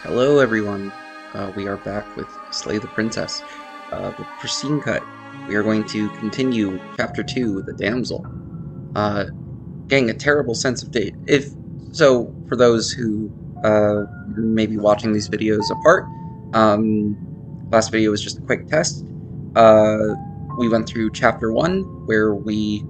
Hello, everyone. We are back with Slay the Princess, the Pristine Cut. We are going to continue Chapter 2, The Damsel. Getting a terrible sense of date. For those who may be watching these videos apart, last video was just a quick test. We went through Chapter 1, where we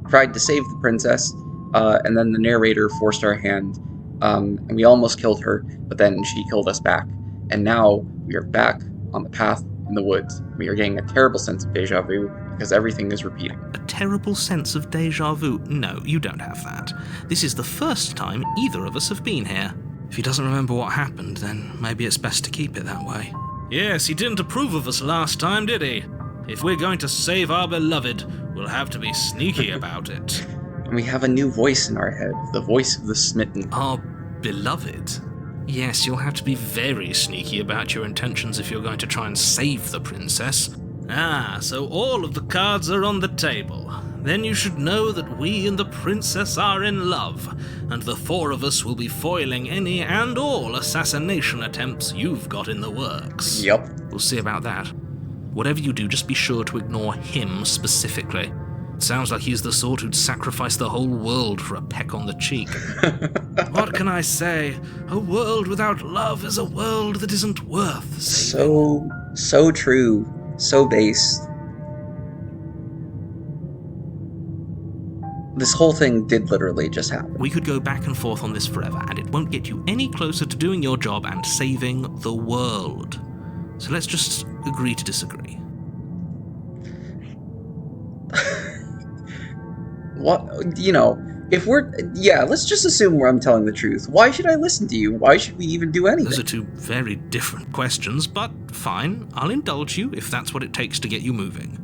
tried to save the princess, and then the narrator forced our hand. And we almost killed her, but then she killed us back. And now we are back on the path in the woods. We are getting a terrible sense of deja vu because everything is repeating. A terrible sense of deja vu? No, you don't have that. This is the first time either of us have been here. If he doesn't remember what happened, then maybe it's best to keep it that way. Yes, he didn't approve of us last time, did he? If we're going to save our beloved, we'll have to be sneaky about it. And we have a new voice in our head, the voice of the smitten. Our beloved? Yes, you'll have to be very sneaky about your intentions if you're going to try and save the princess. Ah, so all of the cards are on the table. Then you should know that we and the princess are in love, and the four of us will be foiling any and all assassination attempts you've got in the works. Yep. We'll see about that. Whatever you do, just be sure to ignore him specifically. Sounds like he's the sort who'd sacrifice the whole world for a peck on the cheek. What can I say? A world without love is a world that isn't worth saving. So true. So based. This whole thing did literally just happen. We could go back and forth on this forever, and it won't get you any closer to doing your job and saving the world. So let's just agree to disagree. What, let's just assume I'm telling the truth. Why should I listen to you? Why should we even do anything? Those are two very different questions, but fine, I'll indulge you if that's what it takes to get you moving.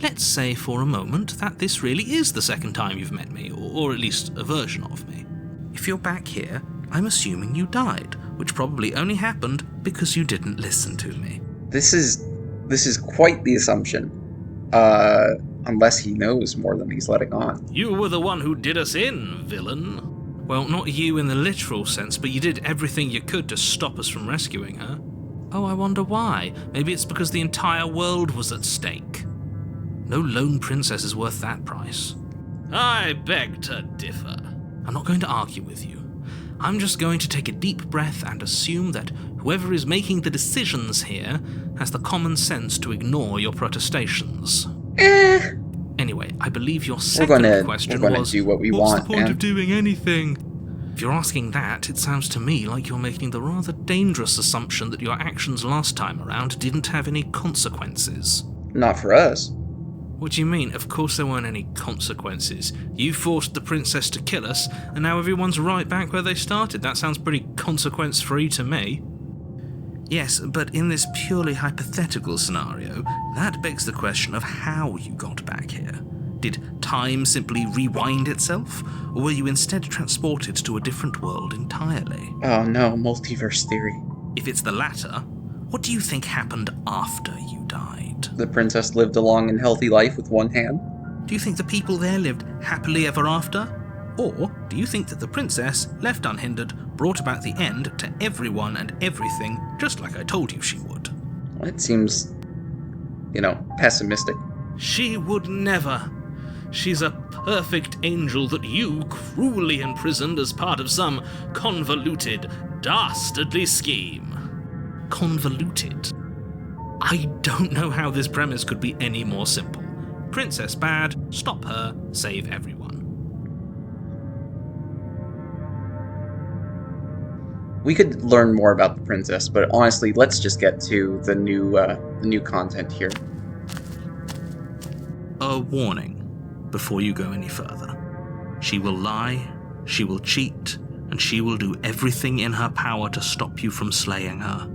Let's say for a moment that this really is the second time you've met me, or at least a version of me. If you're back here, I'm assuming you died, which probably only happened because you didn't listen to me. This is quite the assumption. Unless he knows more than he's letting on. You were the one who did us in, villain. Well, not you in the literal sense, but you did everything you could to stop us from rescuing her. Oh, I wonder why. Maybe it's because the entire world was at stake. No lone princess is worth that price. I beg to differ. I'm not going to argue with you. I'm just going to take a deep breath and assume that whoever is making the decisions here has the common sense to ignore your protestations. Anyway, I believe your second question was, do what we what's want, the point man? of doing anything? If you're asking that, it sounds to me like you're making the rather dangerous assumption that your actions last time around didn't have any consequences. Not for us. What do you mean? Of course there weren't any consequences. You forced the princess to kill us, and now everyone's right back where they started. That sounds pretty consequence-free to me. Yes, but in this purely hypothetical scenario, that begs the question of how you got back here. Did time simply rewind itself, or were you instead transported to a different world entirely? Oh no, multiverse theory. If it's the latter, what do you think happened after you died? The princess lived a long and healthy life with one hand. Do you think the people there lived happily ever after? Or do you think that the princess, left unhindered, brought about the end to everyone and everything, just like I told you she would? Well, it seems, pessimistic. She would never. She's a perfect angel that you cruelly imprisoned as part of some convoluted, dastardly scheme. Convoluted? I don't know how this premise could be any more simple. Princess bad, stop her, save everyone. We could learn more about the princess, but honestly, let's just get to the new content here. A warning before you go any further. She will lie, she will cheat, and she will do everything in her power to stop you from slaying her.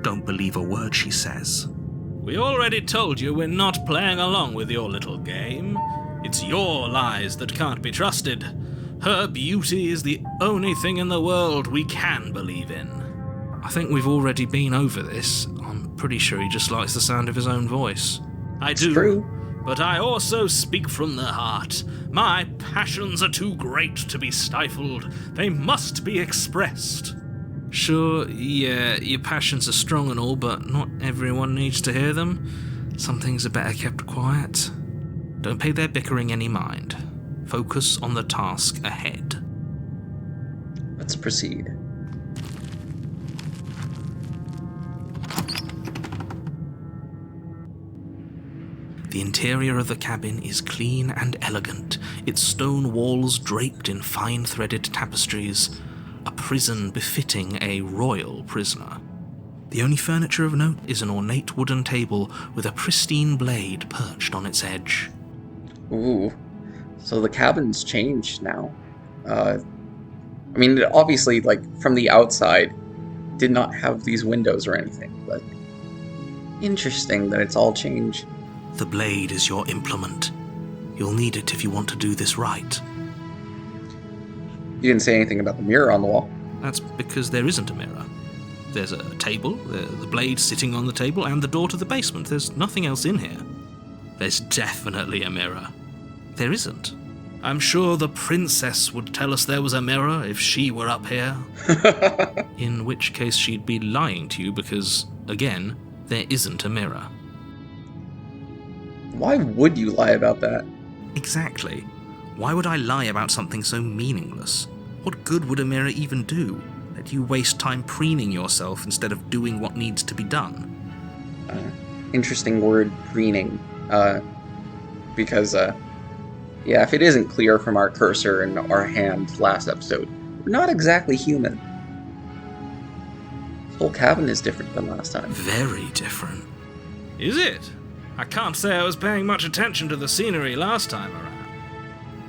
Don't believe a word she says. We already told you we're not playing along with your little game. It's your lies that can't be trusted. Her beauty is the only thing in the world we can believe in. I think we've already been over this. I'm pretty sure he just likes the sound of his own voice. I do. True. But I also speak from the heart. My passions are too great to be stifled. They must be expressed. Sure, yeah, your passions are strong and all, but not everyone needs to hear them. Some things are better kept quiet. Don't pay their bickering any mind. Focus on the task ahead. Let's proceed. The interior of the cabin is clean and elegant, its stone walls draped in fine-threaded tapestries, a prison befitting a royal prisoner. The only furniture of note is an ornate wooden table with a pristine blade perched on its edge. Ooh, so the cabin's changed now. I mean, it obviously, like, from the outside, did not have these windows or anything, but interesting that it's all changed. The blade is your implement. You'll need it if you want to do this right. You didn't say anything about the mirror on the wall. That's because there isn't a mirror. There's a table, the blade sitting on the table, and the door to the basement. There's nothing else in here. There's definitely a mirror. There isn't. I'm sure the princess would tell us there was a mirror if she were up here. In which case she'd be lying to you because, again, there isn't a mirror. Why would you lie about that? Exactly. Why would I lie about something so meaningless? What good would a mirror even do? Let you waste time preening yourself instead of doing what needs to be done. Interesting word, preening. Because, yeah, if it isn't clear from our cursor and our hand last episode, we're not exactly human. This whole cabin is different than last time. Very different. Is it? I can't say I was paying much attention to the scenery last time around.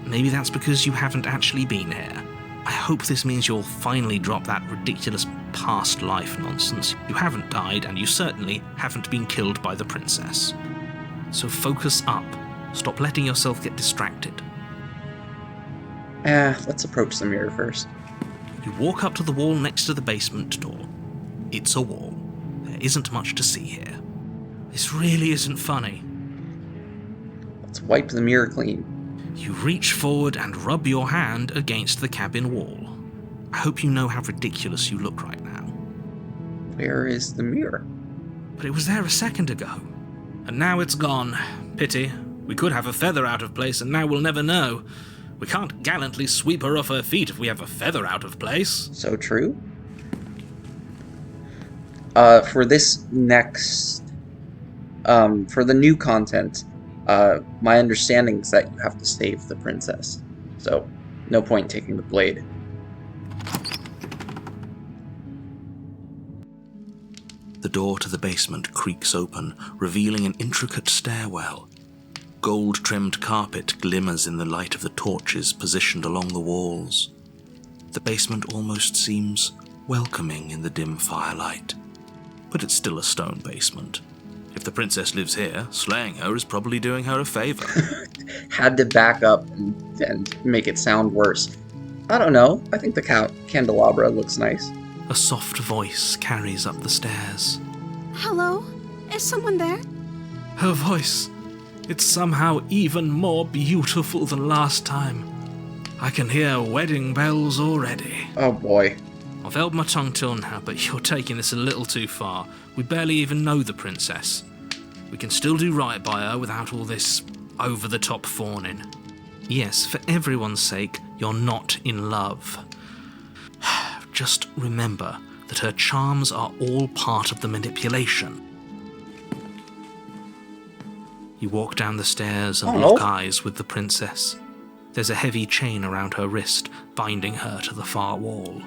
Maybe that's because you haven't actually been here. I hope this means you'll finally drop that ridiculous past life nonsense. You haven't died, and you certainly haven't been killed by the princess. So focus up. Stop letting yourself get distracted. Let's approach the mirror first. You walk up to the wall next to the basement door. It's a wall. There isn't much to see here. This really isn't funny. Let's wipe the mirror clean. You reach forward and rub your hand against the cabin wall. I hope you know how ridiculous you look right now. Where is the mirror? But it was there a second ago. And now it's gone. Pity. We could have a feather out of place, and now we'll never know. We can't gallantly sweep her off her feet if we have a feather out of place. So true. For this next... for the new content, my understanding is that you have to save the princess. So, no point taking the blade. The door to the basement creaks open, revealing an intricate stairwell. Gold-trimmed carpet glimmers in the light of the torches positioned along the walls. The basement almost seems welcoming in the dim firelight. But it's still a stone basement. If the princess lives here, slaying her is probably doing her a favor. Had to back up and make it sound worse. I don't know. I think the candelabra looks nice. A soft voice carries up the stairs. Hello? Is someone there? Her voice. It's somehow even more beautiful than last time. I can hear wedding bells already. Oh boy. I've held my tongue till now, but you're taking this a little too far. We barely even know the princess. We can still do right by her without all this over-the-top fawning. Yes, for everyone's sake, you're not in love. Just remember that her charms are all part of the manipulation. You walk down the stairs and lock eyes with the princess. There's a heavy chain around her wrist, binding her to the far wall.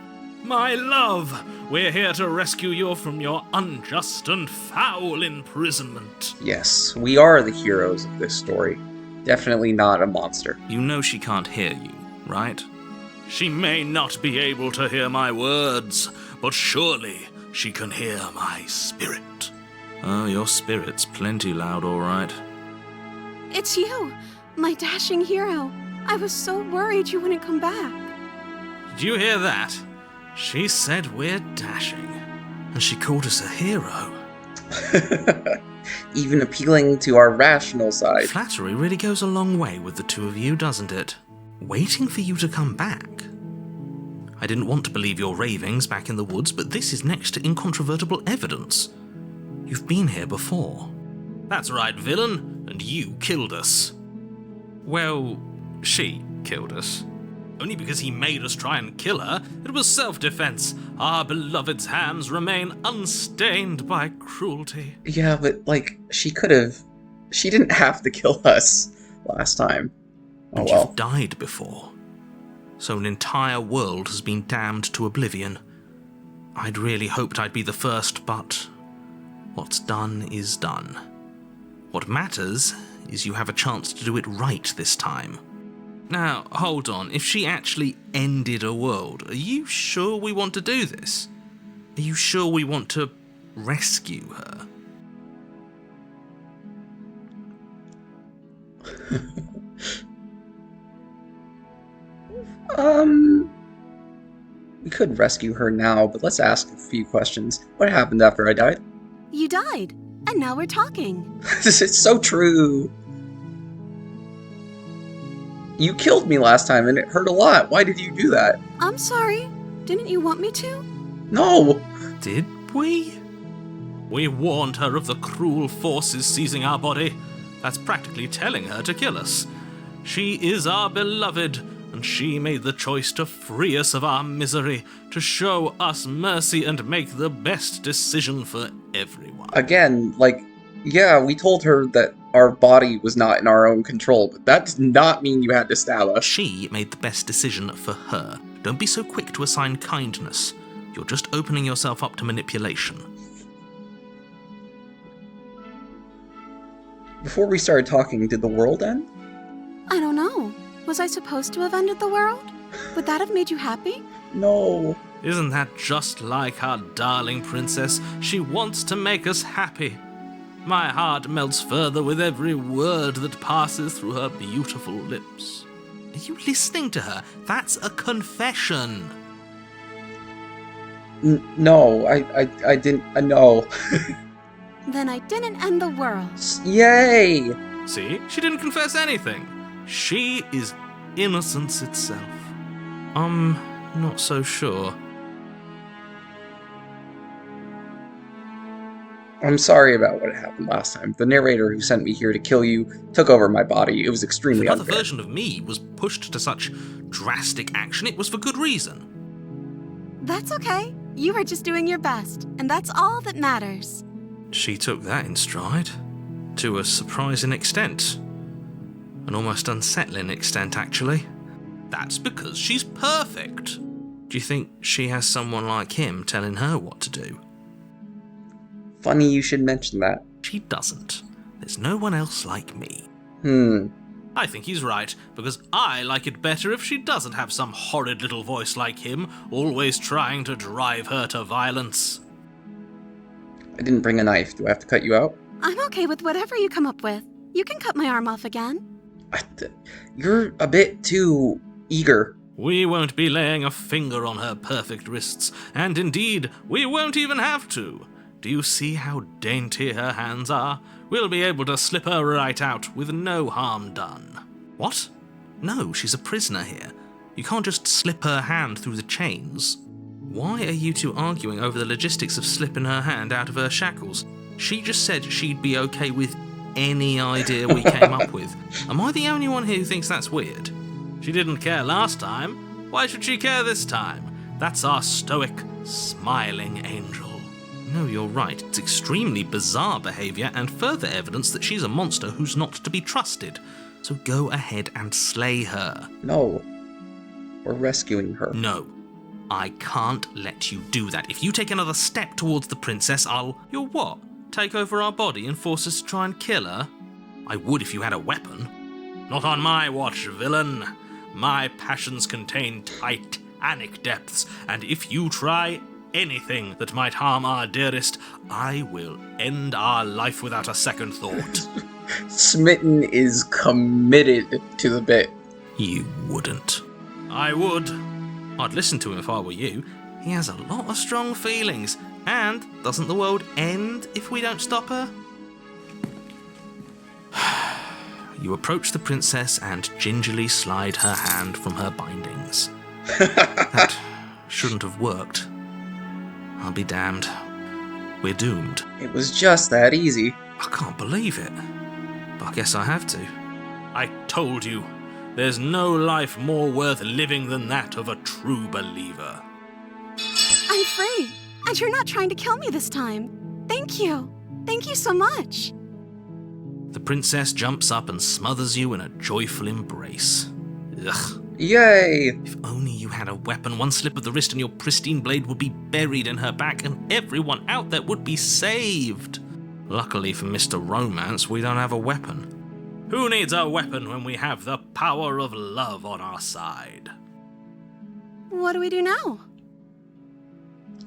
My love, we're here to rescue you from your unjust and foul imprisonment. Yes, we are the heroes of this story. Definitely not a monster. You know she can't hear you, right? She may not be able to hear my words, but surely she can hear my spirit. Oh, your spirit's plenty loud, all right. It's you, my dashing hero. I was so worried you wouldn't come back. Did you hear that? She said we're dashing, and she called us a hero. Even appealing to our rational side. Flattery really goes a long way with the two of you, doesn't it? Waiting for you to come back. I didn't want to believe your ravings back in the woods, but this is next to incontrovertible evidence. You've been here before. That's right, villain, and you killed us. Well, she killed us. Only because he made us try and kill her. It was self-defense. Our beloved's hands remain unstained by cruelty. Yeah, but, like, she didn't have to kill us last time. Oh, And well. you've died before. So an entire world has been damned to oblivion. I'd really hoped I'd be the first, but what's done is done. What matters is you have a chance to do it right this time. Now, hold on. If she actually ended a world, are you sure we want to do this? Are you sure we want to rescue her? We could rescue her now, but let's ask a few questions. What happened after I died? You died, and now we're talking. This is so true. You killed me last time and it hurt a lot. Why did you do that? I'm sorry. Didn't you want me to? No! Did we? We warned her of the cruel forces seizing our body. That's practically telling her to kill us. She is our beloved, and she made the choice to free us of our misery, to show us mercy and make the best decision for everyone. Again, like, yeah, we told her that our body was not in our own control, but that does not mean you had to stab us. She made the best decision for her. Don't be so quick to assign kindness. You're just opening yourself up to manipulation. Before we started talking, did the world end? I don't know. Was I supposed to have ended the world? Would that have made you happy? No. Isn't that just like our darling princess? She wants to make us happy. My heart melts further with every word that passes through her beautiful lips. Are you listening to her? That's a confession. No, I didn't, no. Then I didn't end the world. Yay! See? She didn't confess anything. She is innocence itself. I'm not so sure. I'm sorry about what happened last time. The narrator who sent me here to kill you took over my body. It was extremely If another unfair. version of me was pushed to such drastic action, it was for good reason. That's okay. You were just doing your best, and that's all that matters. She took that in stride. To a surprising extent. An almost unsettling extent, actually. That's because she's perfect. Do you think she has someone like him telling her what to do? Funny you should mention that. She doesn't. There's no one else like me. I think he's right, because I like it better if she doesn't have some horrid little voice like him, always trying to drive her to violence. I didn't bring a knife. Do I have to cut you out? I'm okay with whatever you come up with. You can cut my arm off again. You're a bit too eager. We won't be laying a finger on her perfect wrists, and indeed, we won't even have to. Do you see how dainty her hands are? We'll be able to slip her right out with no harm done. What? No, she's a prisoner here. You can't just slip her hand through the chains. Why are you two arguing over the logistics of slipping her hand out of her shackles? She just said she'd be okay with any idea we came up with. Am I the only one here who thinks that's weird? She didn't care last time. Why should she care this time? That's our stoic, smiling angel. No, you're right. It's extremely bizarre behaviour and further evidence that she's a monster who's not to be trusted. So go ahead and slay her. No. We're rescuing her. No. I can't let you do that. If you take another step towards the princess, You'll what? Take over our body and force us to try and kill her? I would if you had a weapon. Not on my watch, villain. My passions contain titanic depths, and if you try anything that might harm our dearest, I will end our life without a second thought. Smitten is committed to the bit. You wouldn't. I would. I'd listen to him if I were you. He has a lot of strong feelings. And doesn't the world end if we don't stop her? You approach the princess and gingerly slide her hand from her bindings. That Shouldn't have worked. I'll be damned. We're doomed. It was just that easy. I can't believe it. But I guess I have to. I told you, there's no life more worth living than that of a true believer. I'm free, and you're not trying to kill me this time. Thank you. Thank you so much. The princess jumps up and smothers you in a joyful embrace. Ugh. Yay! If only you had a weapon, one slip of the wrist and your pristine blade would be buried in her back and everyone out there would be saved. Luckily for Mr. Romance, we don't have a weapon. Who needs a weapon when we have the power of love on our side? What do we do now?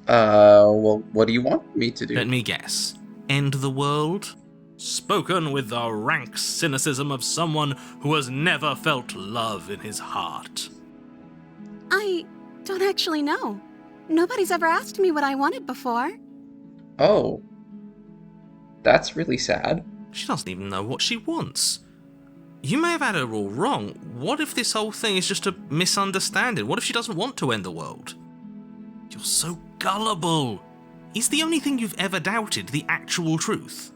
Well, what do you want me to do? Let me guess. End the world? Spoken with the rank cynicism of someone who has never felt love in his heart. I don't actually know. Nobody's ever asked me what I wanted before. Oh. That's really sad. She doesn't even know what she wants. You may have had her all wrong. What if this whole thing is just a misunderstanding? What if she doesn't want to end the world? You're so gullible. Is the only thing you've ever doubted the actual truth?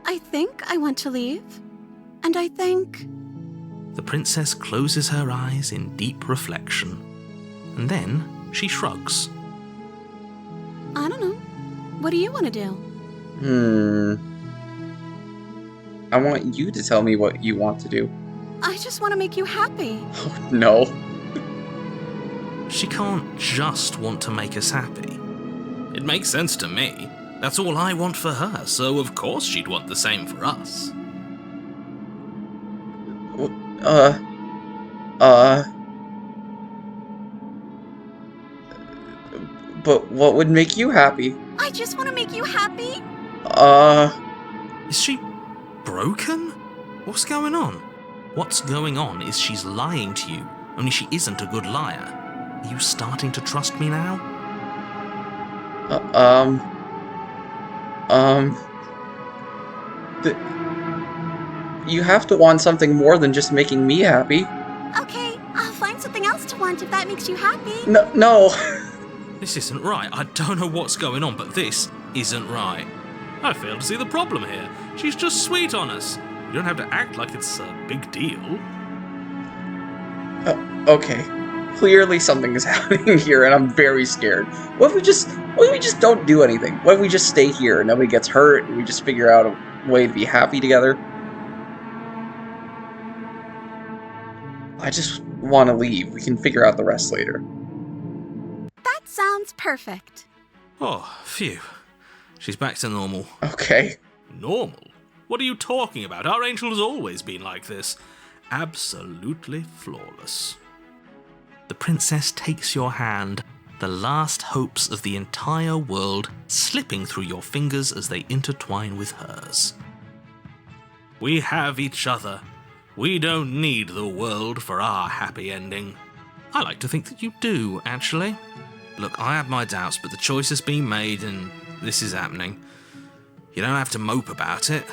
I think I want to leave. And I think... The princess closes her eyes in deep reflection. And then she shrugs. I don't know. What do you want to do? I want you to tell me what you want to do. I just want to make you happy. Oh, no. She can't just want to make us happy. It makes sense to me. That's all I want for her, so of course she'd want the same for us. But what would make you happy? I just want to make you happy. Is she broken? What's going on? What's going on is she's lying to you, only she isn't a good liar. Are you starting to trust me now? You have to want something more than just making me happy. Okay, I'll find something else to want if that makes you happy. No. This isn't right. I don't know what's going on, but this isn't right. I fail to see the problem here. She's just sweet on us. You don't have to act like it's a big deal. Okay. Clearly something is happening here, and I'm very scared. What if we just don't do anything? What if we just stay here and nobody gets hurt, and we just figure out a way to be happy together? I just want to leave. We can figure out the rest later. That sounds perfect. Oh, phew. She's back to normal. Okay. Normal? What are you talking about? Our angel has always been like this. Absolutely flawless. The princess takes your hand, the last hopes of the entire world slipping through your fingers as they intertwine with hers. We have each other. We don't need the world for our happy ending. I like to think that you do, actually. Look, I have my doubts, but the choice has been made and this is happening. You don't have to mope about it.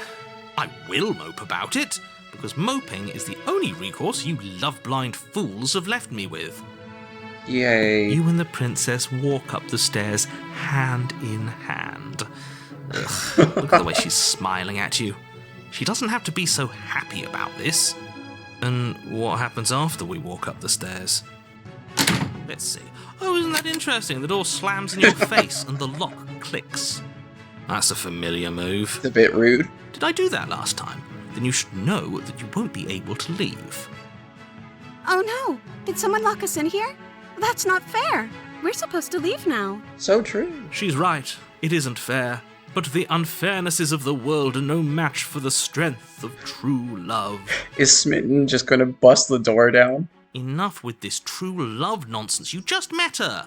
I will mope about it, because moping is the only recourse you love-blind fools have left me with. Yay. You and the princess walk up the stairs hand in hand. Ugh, look at the way she's smiling at you. She doesn't have to be so happy about this. And what happens after we walk up the stairs? Let's see. Oh, isn't that interesting? The door slams in your face and the lock clicks. That's a familiar move. It's a bit rude. Did I do that last time? Then you should know that you won't be able to leave. Oh no! Did someone lock us in here? That's not fair. We're supposed to leave now. So true. She's right. It isn't fair. But the unfairnesses of the world are no match for the strength of true love. Is Smitten just gonna bust the door down? Enough with this true love nonsense. You just met her.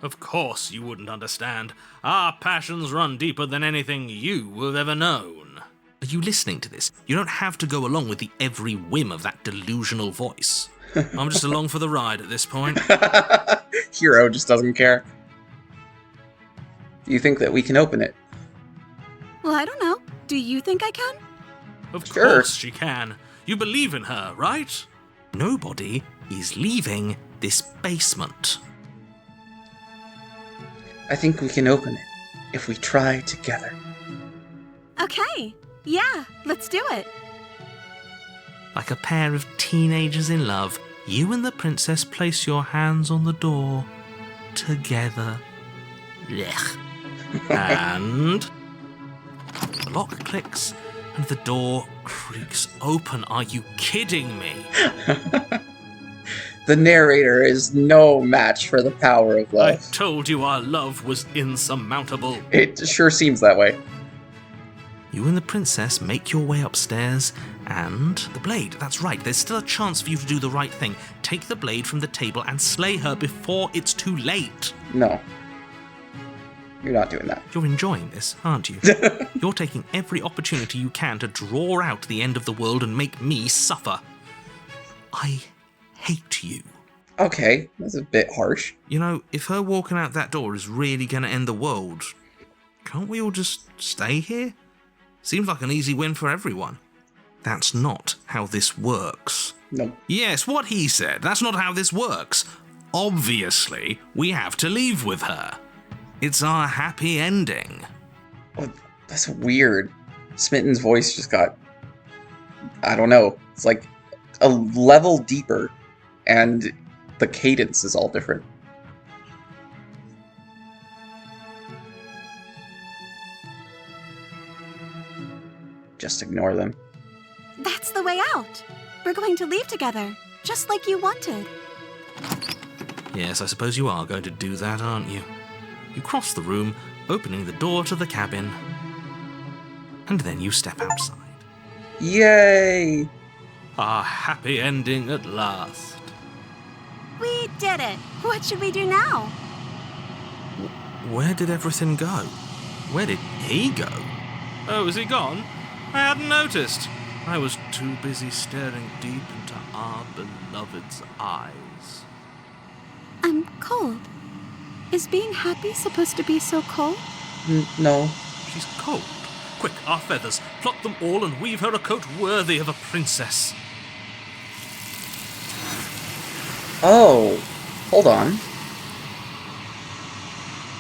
Of course you wouldn't understand. Our passions run deeper than anything you have ever known. Are you listening to this? You don't have to go along with the every whim of that delusional voice. I'm just along for the ride at this point. Hero just doesn't care. Do you think that we can open it? Well, I don't know. Do you think I can? Of Sure. course she can. You believe in her, right? Nobody is leaving this basement. I think we can open it if we try together. Okay, yeah, let's do it. Like a pair of teenagers in love, you and the princess place your hands on the door together. Blech. And the lock clicks and the door creaks open. Are you kidding me? The narrator is no match for the power of I love. told you our love was insurmountable. It sure seems that way. You and the princess make your way upstairs, and the blade. That's right, there's still a chance for you to do the right thing. Take the blade from the table and slay her before it's too late. No. You're not doing that. You're enjoying this, aren't you? You're taking every opportunity you can to draw out the end of the world and make me suffer. I hate you. Okay, that's a bit harsh. You know, if her walking out that door is really going to end the world, can't we all just stay here? Seems like an easy win for everyone. That's not how this works. No. Yes, what he said. That's not how this works. Obviously, we have to leave with her. It's our happy ending. Oh, that's weird. Smitten's voice just got... I don't know. It's like a level deeper, and the cadence is all different. Just ignore them. That's the way out. We're going to leave together, just like you wanted. Yes, I suppose you are going to do that, aren't you? You cross the room, opening the door to the cabin, and then you step outside. Yay! Our happy ending at last. We did it. What should we do now? Where did everything go? Where did he go? Oh, is he gone? I hadn't noticed. I was too busy staring deep into our beloved's eyes. I'm cold. Is being happy supposed to be so cold? No. She's cold. Quick, our feathers. Pluck them all and weave her a coat worthy of a princess. Oh, hold on.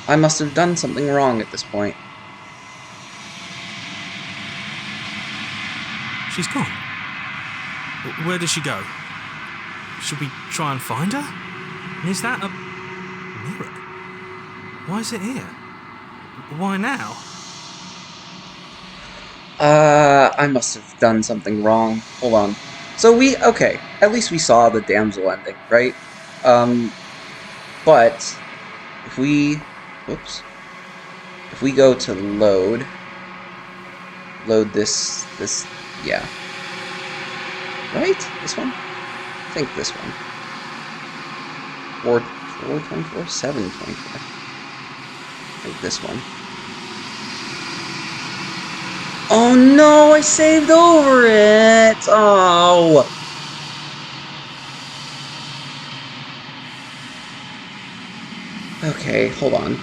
I must have done something wrong at this point. She's gone. Where does she go? Should we try and find her? And is that a mirror? Why is it here? Why now? I must have done something wrong. Hold on. So okay, at least we saw the Damsel ending, right? But if we, if we go to load this, yeah. Right? This one? I think this one. 424, 724. I think this one. Oh no, I saved over it! Oh! Okay, hold on.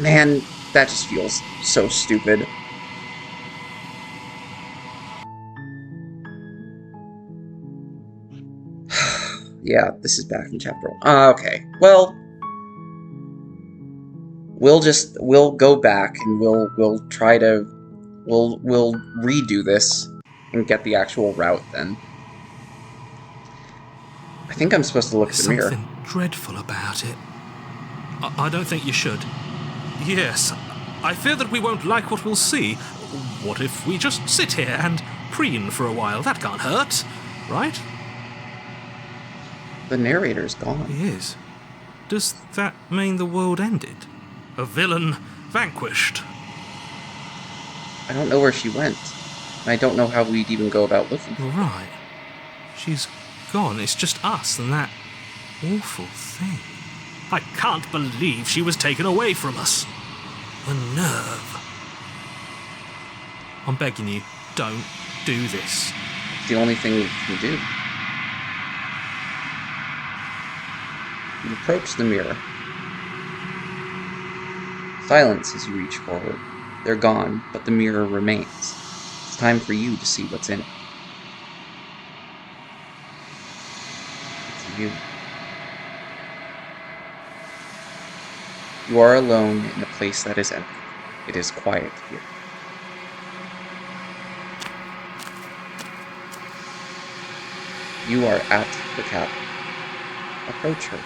Man, that just feels so stupid. Yeah, this is back in chapter 1. Okay, well, we'll go back and we'll redo this and get the actual route then. I think I'm supposed to look at the mirror. Something dreadful about it. I don't think you should. Yes, I fear that we won't like what we'll see. What if we just sit here and preen for a while? That can't hurt, right? The narrator's gone. He is. Does that mean the world ended? A villain vanquished? I don't know where she went. I don't know how we'd even go about looking. Right. She's gone. It's just us and that awful thing. I can't believe she was taken away from us. The nerve. I'm begging you, don't do this. It's the only thing we can do. You approach the mirror. Silence as you reach forward. They're gone, but the mirror remains. It's time for you to see what's in it. It's you. You are alone in a place that is empty. It is quiet here. You are at the cabin. Approach her.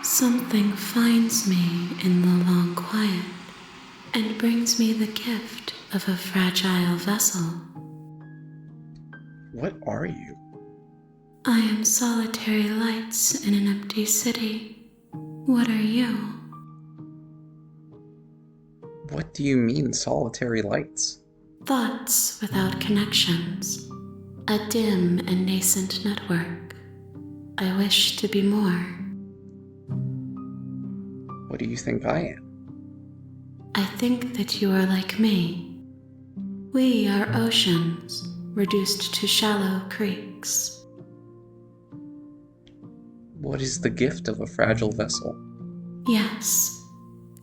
Something finds me in the long quiet and brings me the gift of a fragile vessel. What are you? I am solitary lights in an empty city. What are you? What do you mean, solitary lights? Thoughts without connections. A dim and nascent network. I wish to be more. What do you think I am? I think that you are like me. We are oceans, reduced to shallow creeks. What is the gift of a fragile vessel? Yes,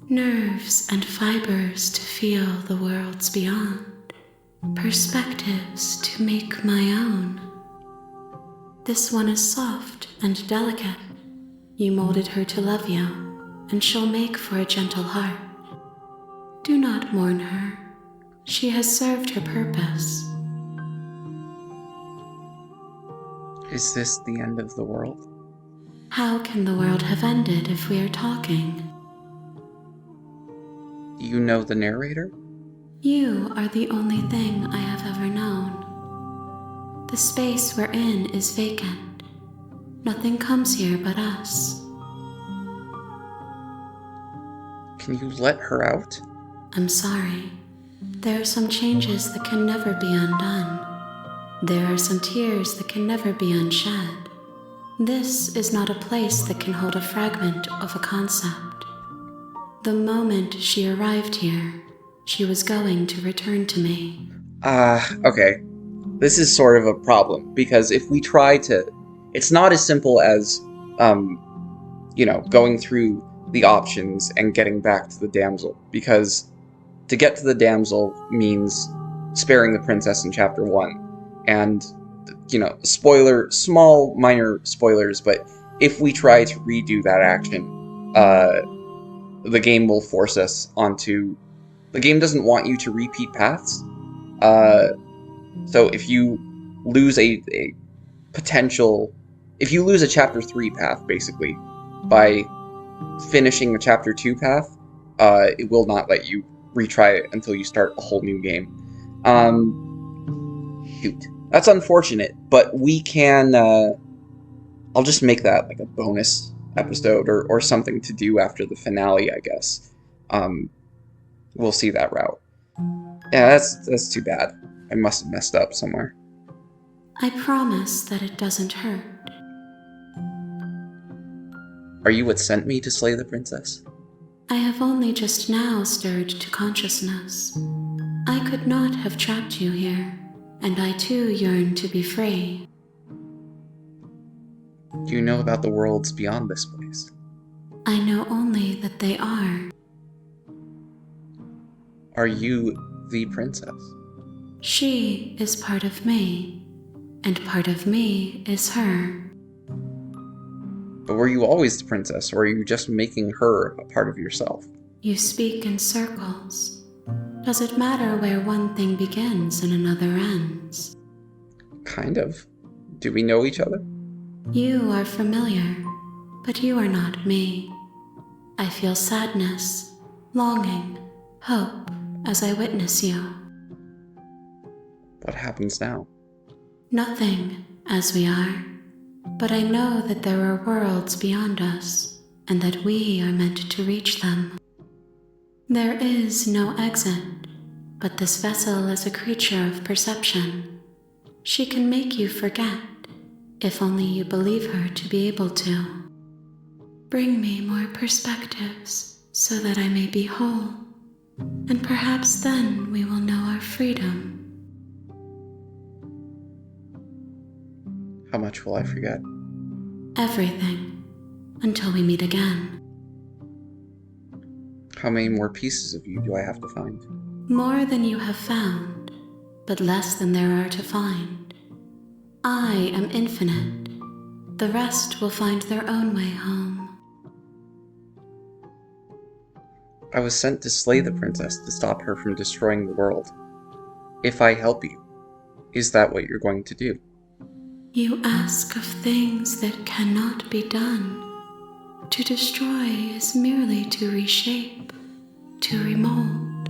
nerves and fibers to feel the worlds beyond, perspectives to make my own. This one is soft and delicate. You molded her to love you, and she'll make for a gentle heart. Do not mourn her. She has served her purpose. Is this the end of the world? How can the world have ended if we are talking? Do you know the narrator? You are the only thing I have ever known. The space we're in is vacant. Nothing comes here but us. Can you let her out? I'm sorry. There are some changes that can never be undone. There are some tears that can never be unshed. This is not a place that can hold a fragment of a concept. The moment she arrived here, she was going to return to me. Okay. This is sort of a problem, because if we try to... It's not as simple as, going through the options and getting back to the damsel, because to get to the damsel means sparing the princess in Chapter 1, and, small, minor spoilers, but if we try to redo that action, the game will force us onto... The game doesn't want you to repeat paths, so if you lose a potential... If you lose a Chapter 3 path, basically, by finishing a Chapter 2 path, it will not let you retry it until you start a whole new game. Shoot. That's unfortunate, but we can... I'll just make that like a bonus episode or something to do after the finale, I guess. We'll see that route. Yeah, that's too bad. I must have messed up somewhere. I promise that it doesn't hurt. Are you what sent me to slay the princess? I have only just now stirred to consciousness. I could not have trapped you here, and I too yearn to be free. Do you know about the worlds beyond this place? I know only that they are. Are you the princess? She is part of me, and part of me is her. But were you always the princess, or are you just making her a part of yourself? You speak in circles. Does it matter where one thing begins and another ends? Kind of. Do we know each other? You are familiar, but you are not me. I feel sadness, longing, hope as I witness you. What happens now? Nothing, as we are. But I know that there are worlds beyond us, and that we are meant to reach them. There is no exit, but this vessel is a creature of perception. She can make you forget, if only you believe her to be able to. Bring me more perspectives, so that I may be whole, and perhaps then we will know our freedom. How much will I forget? Everything, until we meet again. How many more pieces of you do I have to find? More than you have found, but less than there are to find. I am infinite. The rest will find their own way home. I was sent to slay the princess to stop her from destroying the world. If I help you, is that what you're going to do? You ask of things that cannot be done. To destroy is merely to reshape, to remold.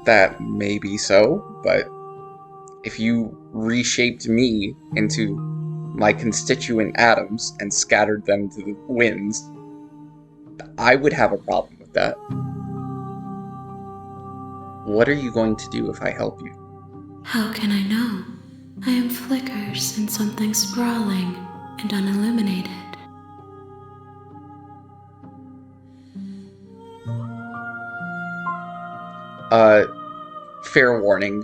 That may be so, but if you reshaped me into my constituent atoms and scattered them to the winds, I would have a problem with that. What are you going to do if I help you? How can I know? I am flickers in something sprawling and unilluminated. Fair warning,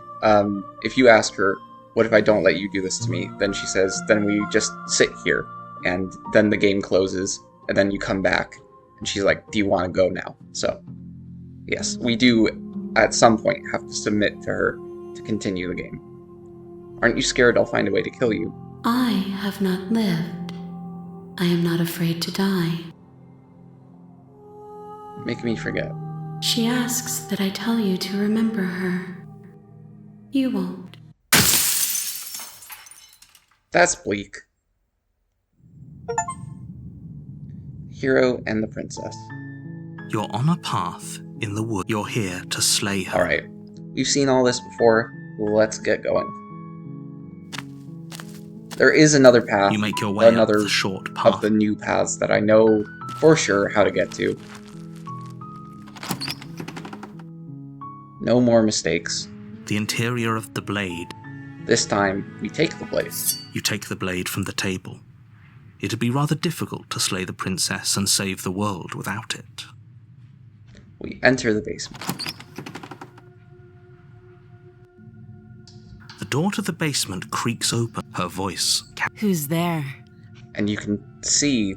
if you ask her, what if I don't let you do this to me? Then she says, then we just sit here, and then the game closes, and then you come back, and she's like, do you want to go now? So, yes, we do, at some point, have to submit to her to continue the game. Aren't you scared I'll find a way to kill you? I have not lived. I am not afraid to die. Make me forget. She asks that I tell you to remember her. You won't. That's bleak. Hero and the princess. You're on a path in the wood. You're here to slay her. Alright, we've seen all this before. Let's get going. There is another path. You make your way up another the short path. of the new paths that I know for sure how to get to. No more mistakes. The interior of the blade. This time, we take the blade. You take the blade from the table. It'd be rather difficult to slay the princess and save the world without it. We enter the basement. The door to the basement creaks open. Her voice. Who's there? And you can see,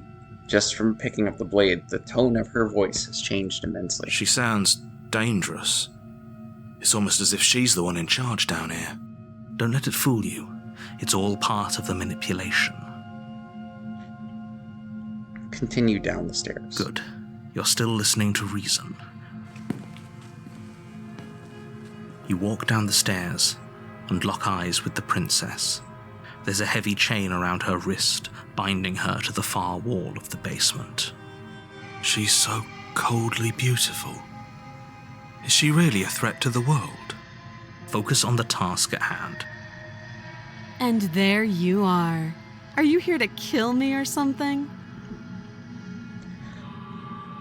just from picking up the blade, the tone of her voice has changed immensely. She sounds dangerous. It's almost as if she's the one in charge down here. Don't let it fool you. It's all part of the manipulation. Continue down the stairs. Good. You're still listening to reason. You walk down the stairs and lock eyes with the princess. There's a heavy chain around her wrist, binding her to the far wall of the basement. She's so coldly beautiful. Is she really a threat to the world? Focus on the task at hand. And there you are. Are you here to kill me or something?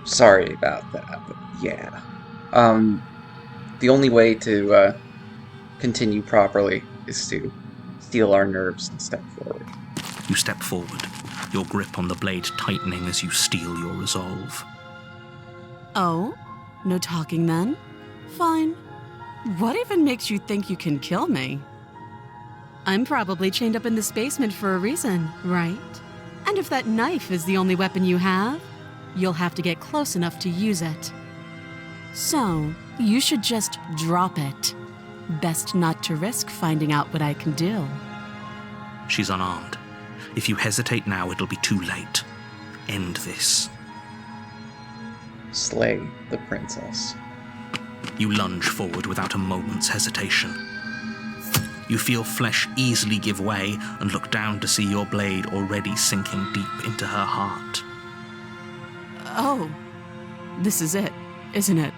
Sorry about that, but yeah. The only way to continue properly is to steel our nerves and step forward. You step forward, your grip on the blade tightening as you steel your resolve. Oh? No talking then? Fine. What even makes you think you can kill me? I'm probably chained up in this basement for a reason, right? And if that knife is the only weapon you have, you'll have to get close enough to use it. So, you should just drop it. Best not to risk finding out what I can do. She's unarmed. If you hesitate now, it'll be too late. End this. Slay the princess. You lunge forward without a moment's hesitation. You feel flesh easily give way and look down to see your blade already sinking deep into her heart. Oh, this is it, isn't it?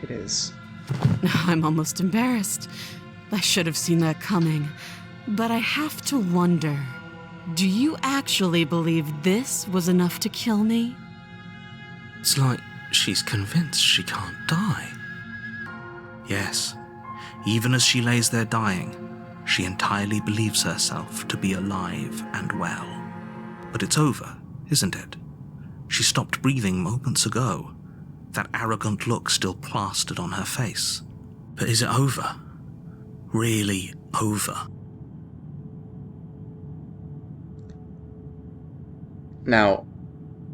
It is. I'm almost embarrassed. I should have seen that coming. But I have to wonder, do you actually believe this was enough to kill me? It's like she's convinced she can't die. Yes, even as she lays there dying, she entirely believes herself to be alive and well. But it's over, isn't it? She stopped breathing moments ago, that arrogant look still plastered on her face. But is it over? Really over? Now,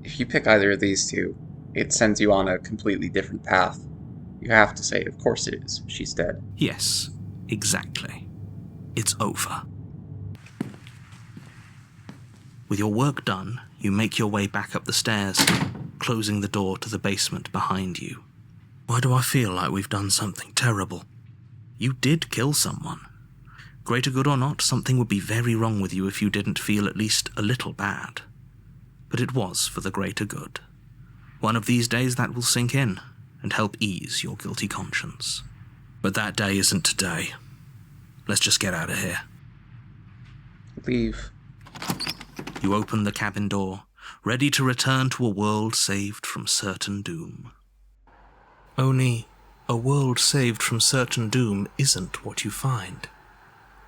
if you pick either of these two, it sends you on a completely different path. You have to say, of course it is. She's dead. Yes, exactly. It's over. With your work done, you make your way back up the stairs, closing the door to the basement behind you. Why do I feel like we've done something terrible? You did kill someone. Greater good or not, something would be very wrong with you if you didn't feel at least a little bad. But it was for the greater good. One of these days that will sink in and help ease your guilty conscience. But that day isn't today. Let's just get out of here. Leave. You open the cabin door, ready to return to a world saved from certain doom. Only, a world saved from certain doom isn't what you find.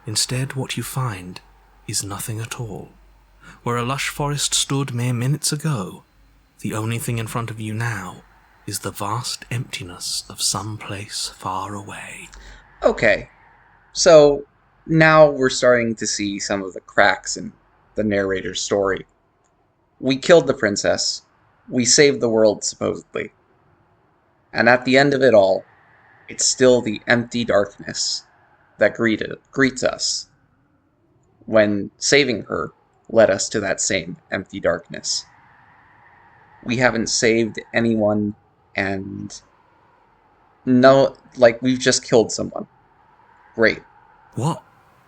Instead, what you find is nothing at all. Where a lush forest stood mere minutes ago, the only thing in front of you now is the vast emptiness of some place far away. Okay, so now we're starting to see some of the cracks in the narrator's story. We killed the princess. We saved the world, supposedly. And at the end of it all, it's still the empty darkness that greets us, when saving her led us to that same empty darkness. We haven't saved anyone, and we've just killed someone. Great. What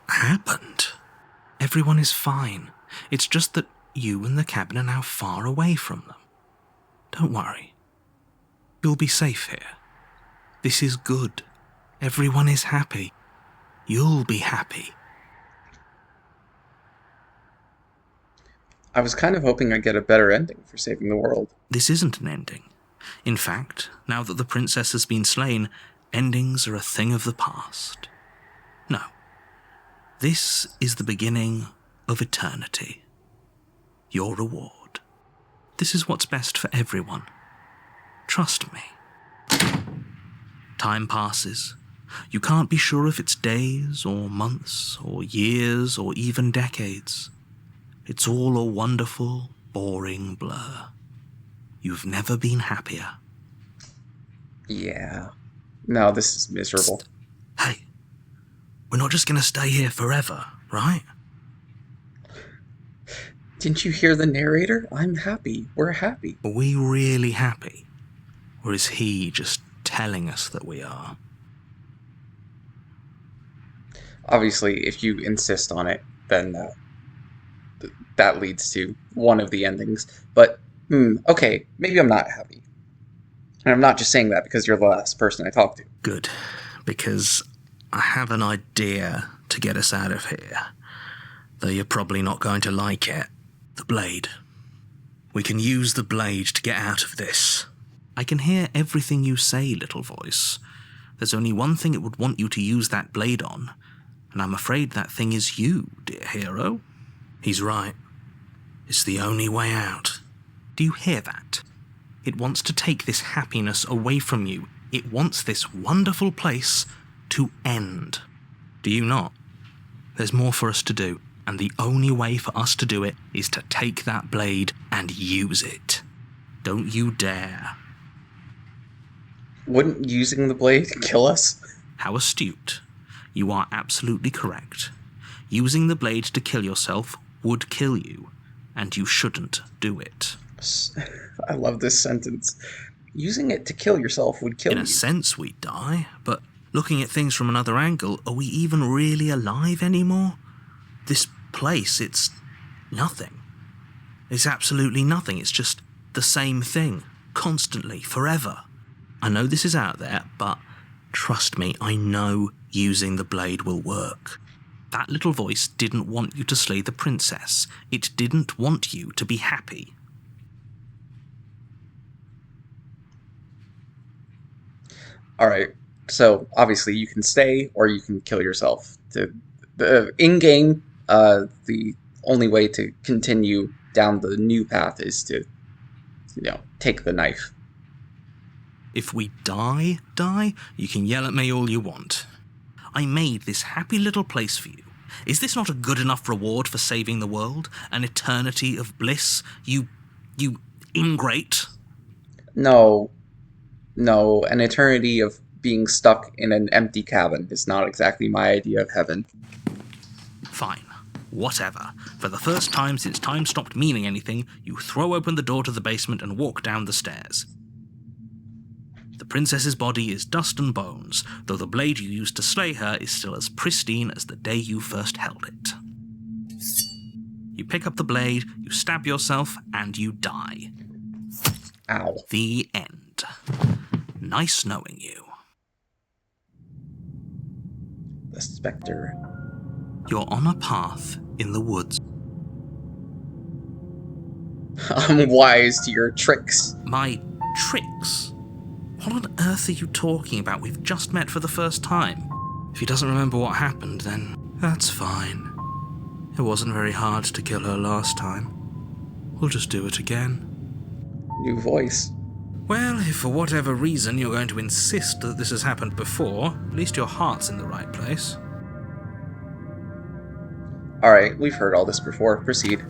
happened? Everyone is fine. It's just that you and the cabin are now far away from them. Don't worry. You'll be safe here. This is good. Everyone is happy. You'll be happy. I was kind of hoping I'd get a better ending for saving the world. This isn't an ending. In fact, now that the princess has been slain, endings are a thing of the past. No. This is the beginning of eternity. Your reward. This is what's best for everyone. Trust me. Time passes. You can't be sure if it's days or months or years or even decades. It's all a wonderful, boring blur. You've never been happier. Yeah. No, this is miserable. Hey, we're not just going to stay here forever, right? Didn't you hear the narrator? I'm happy. We're happy. Are we really happy? Or is he just telling us that we are? Obviously, if you insist on it, then that leads to one of the endings. But, okay, maybe I'm not happy. And I'm not just saying that because you're the last person I talked to. Good, because I have an idea to get us out of here. Though you're probably not going to like it. The blade. We can use the blade to get out of this. I can hear everything you say, little voice. There's only one thing it would want you to use that blade on, and I'm afraid that thing is you, dear hero. He's right. It's the only way out. Do you hear that? It wants to take this happiness away from you. It wants this wonderful place to end. Do you not? There's more for us to do, and the only way for us to do it is to take that blade and use it. Don't you dare. Wouldn't using the blade kill us? How astute. You are absolutely correct. Using the blade to kill yourself would kill you, and you shouldn't do it. I love this sentence. Using it to kill yourself would kill you. In a sense, we'd die, but looking at things from another angle, are we even really alive anymore? This place, it's nothing. It's absolutely nothing. It's just the same thing, constantly, forever. I know this is out there, but trust me, I know using the blade will work. That little voice didn't want you to slay the princess. It didn't want you to be happy. Alright, so obviously you can stay or you can kill yourself. In-game, the only way to continue down the new path is to, take the knife. If we die, you can yell at me all you want. I made this happy little place for you. Is this not a good enough reward for saving the world? An eternity of bliss? You ingrate? No. No, an eternity of being stuck in an empty cabin is not exactly my idea of heaven. Fine. Whatever. For the first time since time stopped meaning anything, you throw open the door to the basement and walk down the stairs. The princess's body is dust and bones, though the blade you used to slay her is still as pristine as the day you first held it. You pick up the blade, you stab yourself, and you die. Ow. The end. Nice knowing you. The specter. You're on a path in the woods. I'm wise to your tricks. My tricks? What on earth are you talking about? We've just met for the first time. If he doesn't remember what happened, then that's fine. It wasn't very hard to kill her last time. We'll just do it again. New voice. Well, if for whatever reason you're going to insist that this has happened before, at least your heart's in the right place. Alright, we've heard all this before. Proceed.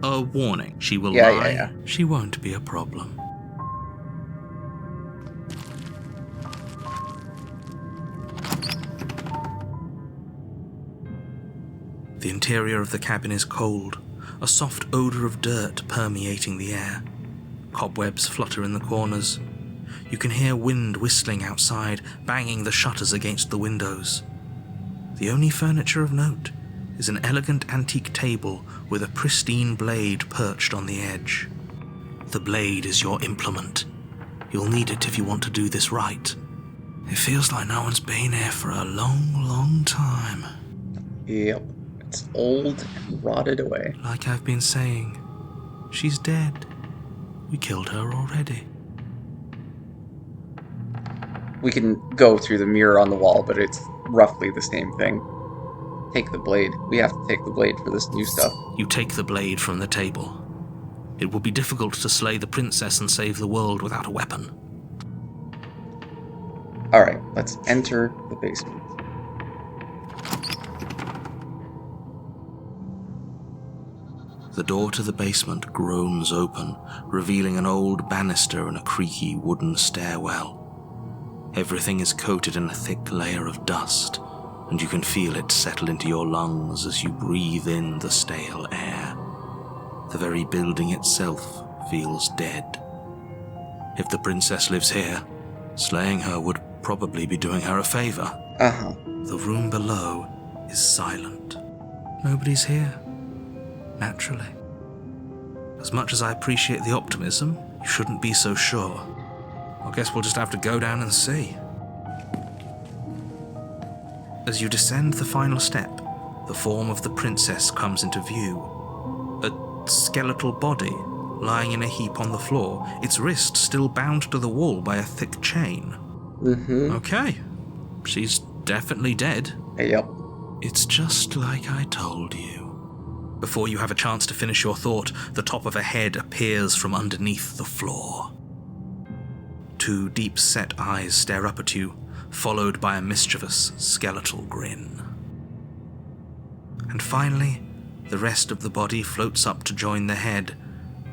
A warning. She will Yeah, lie. yeah. She won't be a problem. The interior of the cabin is cold, a soft odor of dirt permeating the air. Cobwebs flutter in the corners. You can hear wind whistling outside, banging the shutters against the windows. The only furniture of note is an elegant antique table with a pristine blade perched on the edge. The blade is your implement. You'll need it if you want to do this right. It feels like no one's been here for a long, long time. Yep. It's old and rotted away. Like I've been saying, she's dead. We killed her already. We can go through the mirror on the wall, but it's roughly the same thing. Take the blade. We have to take the blade for this new stuff. You take the blade from the table. It would be difficult to slay the princess and save the world without a weapon. Alright, let's enter the basement. The door to the basement groans open, revealing an old banister and a creaky wooden stairwell. Everything is coated in a thick layer of dust, and you can feel it settle into your lungs as you breathe in the stale air. The very building itself feels dead. If the princess lives here, slaying her would probably be doing her a favor. Uh-huh. The room below is silent. Nobody's here. Naturally. As much as I appreciate the optimism, you shouldn't be so sure. I guess we'll just have to go down and see. As you descend the final step, the form of the princess comes into view. A skeletal body lying in a heap on the floor, its wrist still bound to the wall by a thick chain. Mm-hmm. Okay. She's definitely dead. Yep. It's just like I told you. Before you have a chance to finish your thought, the top of a head appears from underneath the floor. Two deep-set eyes stare up at you, followed by a mischievous, skeletal grin. And finally, the rest of the body floats up to join the head.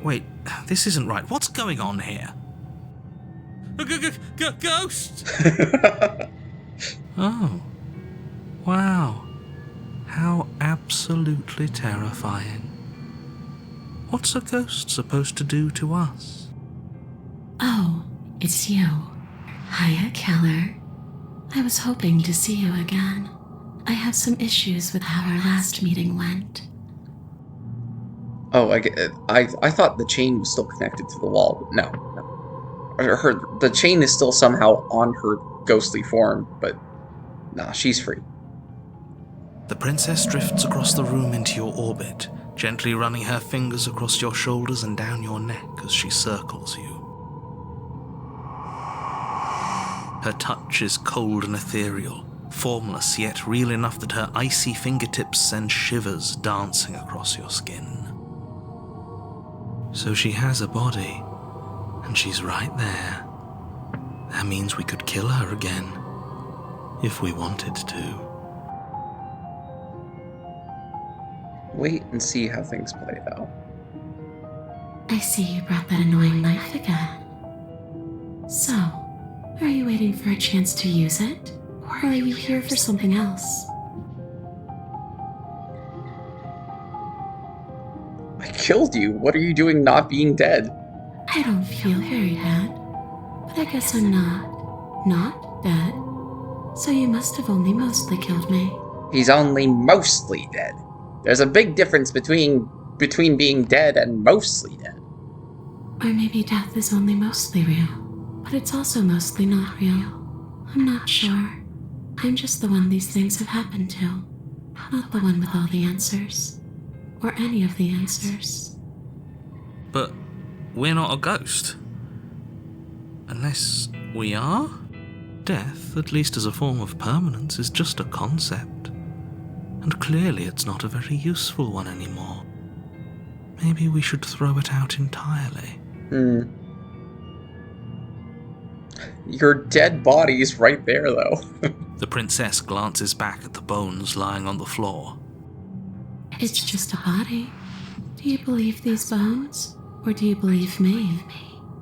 Wait, this isn't right. What's going on here? A ghost! Oh. Wow. How absolutely terrifying. What's a ghost supposed to do to us? Oh, it's you. Hiya, Keller. I was hoping to see you again. I have some issues with how our last meeting went. Oh, I thought the chain was still connected to the wall. No. The chain is still somehow on her ghostly form, but nah, she's free. The princess drifts across the room into your orbit, gently running her fingers across your shoulders and down your neck as she circles you. Her touch is cold and ethereal, formless yet real enough that her icy fingertips send shivers dancing across your skin. So she has a body, and she's right there. That means we could kill her again, if we wanted to. Wait and see how things play out. I see you brought that annoying knife again. So, are you waiting for a chance to use it? Or are you here for something else? I killed you. What are you doing not being dead? I don't feel very bad. But I guess I'm not dead. So you must have only mostly killed me. He's only mostly dead. There's a big difference between being dead and mostly dead. Or maybe death is only mostly real, but it's also mostly not real. I'm not sure. I'm just the one these things have happened to, not the one with all the answers. Or any of the answers. But we're not a ghost. Unless we are? Death, at least as a form of permanence, is just a concept. And clearly it's not a very useful one anymore. Maybe we should throw it out entirely. Your dead body's right there, though. The princess glances back at the bones lying on the floor. It's just a body. Do you believe these bones? Or do you believe me?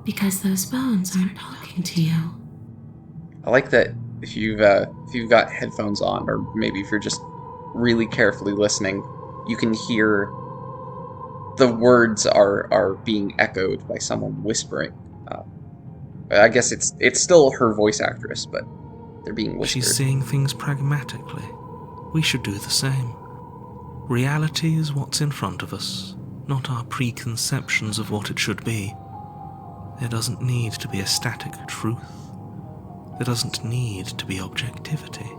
Because those bones aren't talking to you. I like that if you've got headphones on, or maybe if you're just really carefully listening, you can hear the words are being echoed by someone whispering. I guess it's still her voice actress, but they're being whispered. She's seeing things pragmatically. We should do the same. Reality is what's in front of us, not our preconceptions of what it should be. There doesn't need to be a static truth. There doesn't need to be objectivity.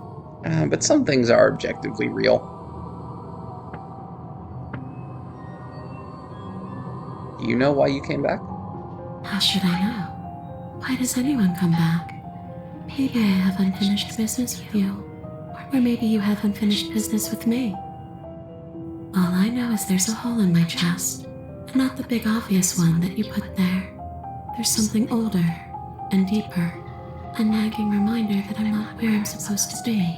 But some things are objectively real. Do you know why you came back? How should I know? Why does anyone come back? Maybe I have unfinished business with you. Or maybe you have unfinished business with me. All I know is there's a hole in my chest. And not the big obvious one that you put there. There's something older and deeper. A nagging reminder that I'm not where I'm supposed to be.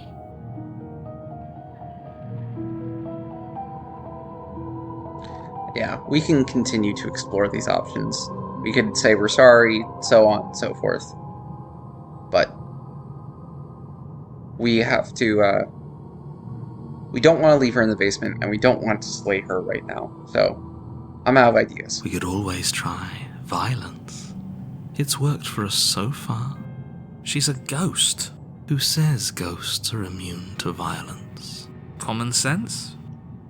Yeah, we can continue to explore these options. We could say we're sorry, so on and so forth. But we have to, we don't want to leave her in the basement, and we don't want to slay her right now. So, I'm out of ideas. We could always try violence. It's worked for us so far. She's a ghost. Who says ghosts are immune to violence? Common sense?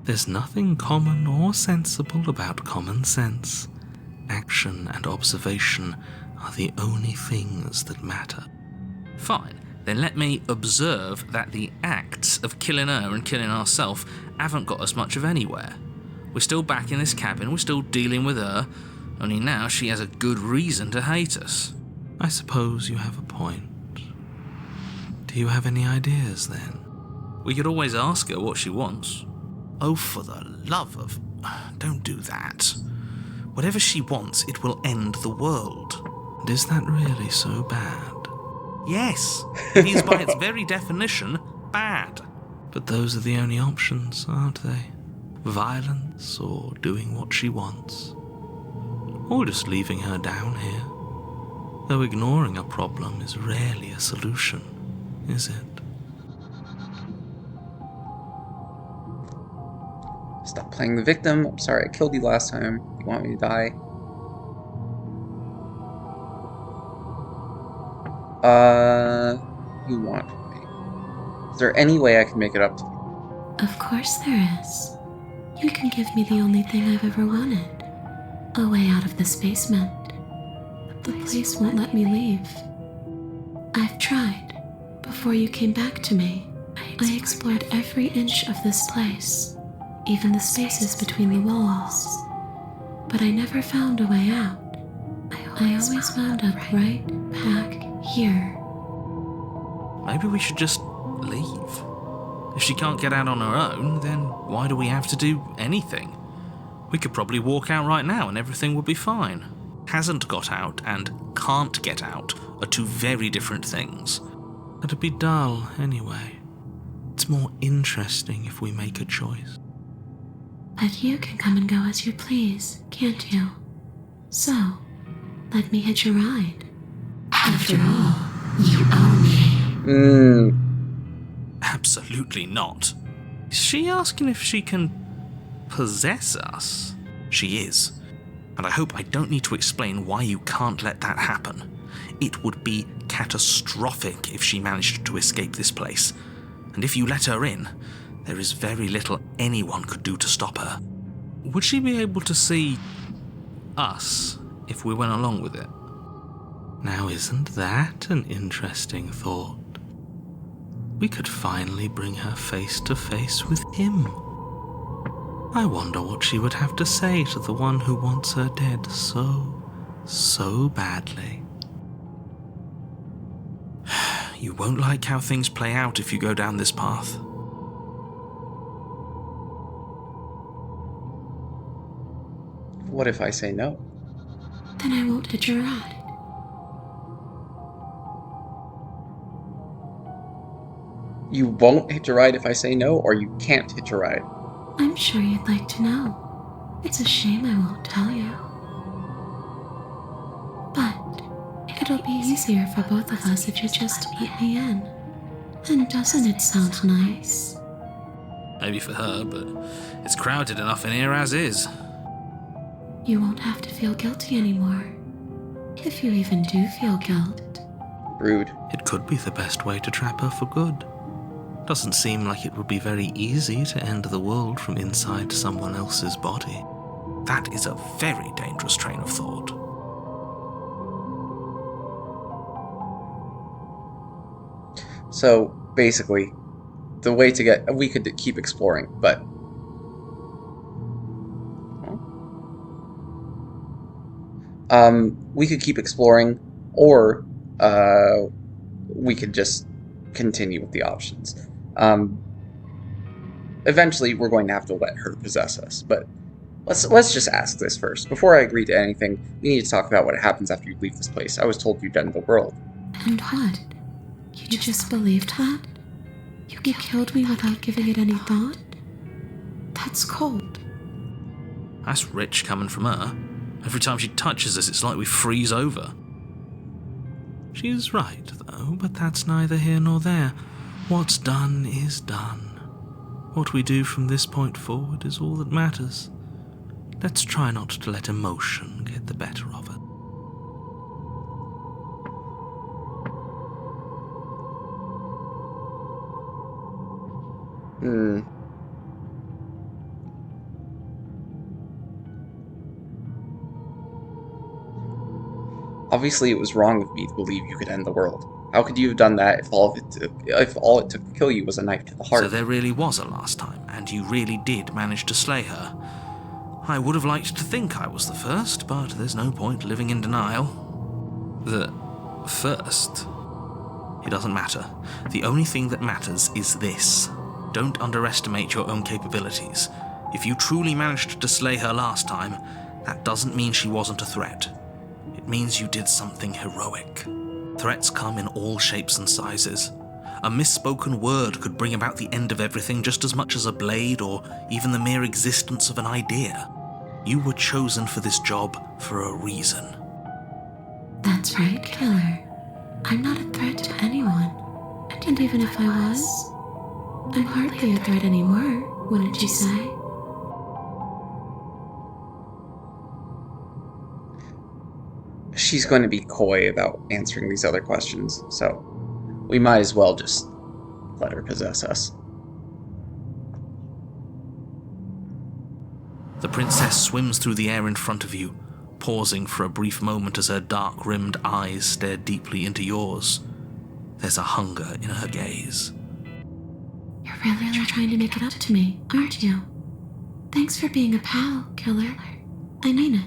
There's nothing common or sensible about common sense. Action and observation are the only things that matter. Fine, then let me observe that the acts of killing her and killing ourselves haven't got us much of anywhere. We're still back in this cabin, we're still dealing with her, only now she has a good reason to hate us. I suppose you have a point. Do you have any ideas, then? We could always ask her what she wants. Oh, for the love of... Don't do that. Whatever she wants, it will end the world. And is that really so bad? Yes, it is by its very definition bad. But those are the only options, aren't they? Violence or doing what she wants. Or just leaving her down here. Though ignoring a problem is rarely a solution, is it? Stop playing the victim. I'm sorry I killed you last time. You want me to die? You want me? Is there any way I can make it up to you? Of course there is. You can give me the only thing I've ever wanted. A way out of this basement. But the place won't let me leave. I've tried. Before you came back to me, I explored every inch of this place. Even the spaces between the walls. But I never found a way out. I always wound up right back here. Maybe we should just leave. If she can't get out on her own, then why do we have to do anything? We could probably walk out right now and everything would be fine. Hasn't got out and can't get out are two very different things. It'd be dull anyway. It's more interesting if we make a choice. But you can come and go as you please, can't you? So, let me hitch a ride. After all, you own me. Absolutely not. Is she asking if she can possess us? She is. And I hope I don't need to explain why you can't let that happen. It would be catastrophic if she managed to escape this place. And if you let her in, there is very little anyone could do to stop her. Would she be able to see us if we went along with it? Now, isn't that an interesting thought? We could finally bring her face to face with him. I wonder what she would have to say to the one who wants her dead so badly. You won't like how things play out if you go down this path. What if I say no? Then I won't hit your rod. You won't hitch a ride if I say no, or you can't hitch a ride? I'm sure you'd like to know. It's a shame I won't tell you. But it'll be easier for both of us if you just let me in. And doesn't it sound nice? Maybe for her, but it's crowded enough in here as is. You won't have to feel guilty anymore. If you even do feel guilt. Rude. It could be the best way to trap her for good. Doesn't seem like it would be very easy to end the world from inside someone else's body. That is a very dangerous train of thought. So, basically, the way to get... We could keep exploring, but... we could keep exploring, or we could just continue with the options. Eventually, we're going to have to let her possess us, but let's just ask this first. Before I agree to anything, we need to talk about what happens after you leave this place. I was told you'd end the world. And what? You just believed that? You killed me without giving it any thought? That's cold. That's rich coming from her. Every time she touches us, it's like we freeze over. She's right, though, but that's neither here nor there. What's done is done. What we do from this point forward is all that matters. Let's try not to let emotion get the better of it. Obviously, it was wrong of me to believe you could end the world. How could you have done that if all it took to kill you was a knife to the heart? So there really was a last time, and you really did manage to slay her. I would have liked to think I was the first, but there's no point living in denial. The first? It doesn't matter. The only thing that matters is this. Don't underestimate your own capabilities. If you truly managed to slay her last time, that doesn't mean she wasn't a threat. It means you did something heroic. Threats come in all shapes and sizes. A misspoken word could bring about the end of everything just as much as a blade or even the mere existence of an idea. You were chosen for this job for a reason. That's right, Killer. I'm not a threat to anyone. And even if I was, I'm hardly a threat anymore, wouldn't you say? She's going to be coy about answering these other questions, so we might as well just let her possess us. The princess swims through the air in front of you, pausing for a brief moment as her dark-rimmed eyes stare deeply into yours. There's a hunger in her gaze. You're really trying to make it up to me, aren't you? Thanks for being a pal, Killer. I mean it.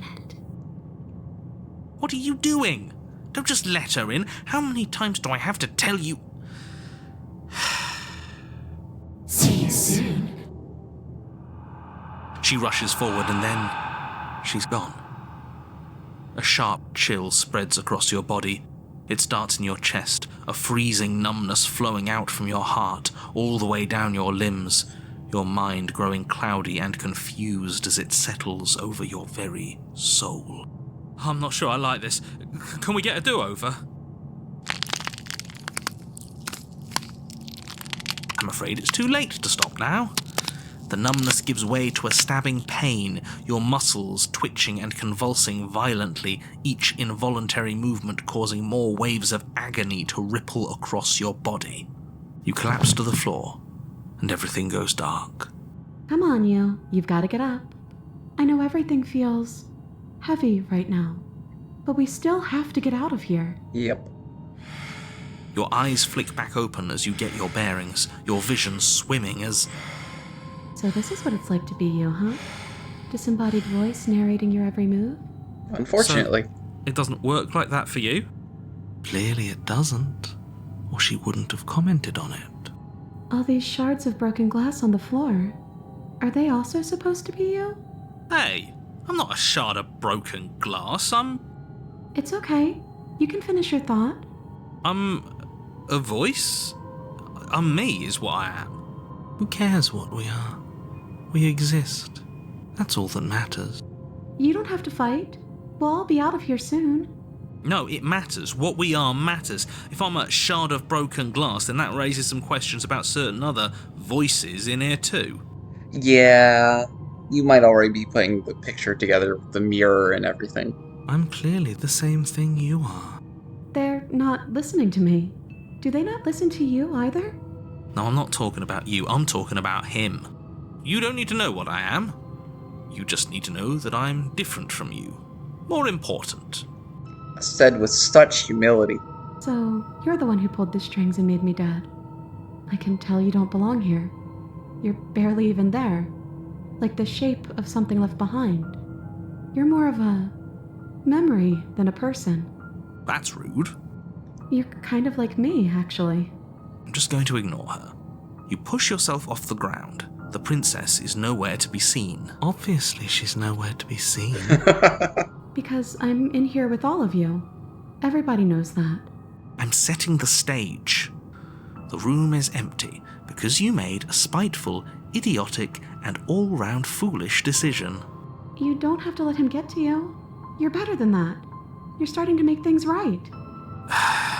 What are you doing? Don't just let her in. How many times do I have to tell you? See you soon. She rushes forward and then she's gone. A sharp chill spreads across your body. It starts in your chest, a freezing numbness flowing out from your heart, all the way down your limbs, your mind growing cloudy and confused as it settles over your very soul. I'm not sure I like this. Can we get a do-over? I'm afraid it's too late to stop now. The numbness gives way to a stabbing pain, your muscles twitching and convulsing violently, each involuntary movement causing more waves of agony to ripple across your body. You collapse to the floor, and everything goes dark. Come on, you. You've got to get up. I know everything feels heavy right now, but we still have to get out of here. Yep. Your eyes flick back open as you get your bearings, your vision swimming as... So this is what it's like to be you, huh? Disembodied voice narrating your every move? Unfortunately. So, it doesn't work like that for you? Clearly it doesn't, or she wouldn't have commented on it. All these shards of broken glass on the floor, are they also supposed to be you? Hey, I'm not a shard of broken glass, It's okay. You can finish your thought. I'm a voice? I'm me is what I am. Who cares what we are? We exist. That's all that matters. You don't have to fight. We'll all be out of here soon. No, it matters. What we are matters. If I'm a shard of broken glass, then that raises some questions about certain other voices in here too. Yeah, you might already be putting the picture together with the mirror and everything. I'm clearly the same thing you are. They're not listening to me. Do they not listen to you either? No, I'm not talking about you. I'm talking about him. You don't need to know what I am. You just need to know that I'm different from you. More important. Said with such humility. So, you're the one who pulled the strings and made me dead. I can tell you don't belong here. You're barely even there. Like the shape of something left behind. You're more of a memory than a person. That's rude. You're kind of like me, actually. I'm just going to ignore her. You push yourself off the ground. The princess is nowhere to be seen. Obviously, she's nowhere to be seen. Because I'm in here with all of you. Everybody knows that. I'm setting the stage. The room is empty because you made a spiteful, idiotic, and all-round foolish decision. You don't have to let him get to you. You're better than that. You're starting to make things right.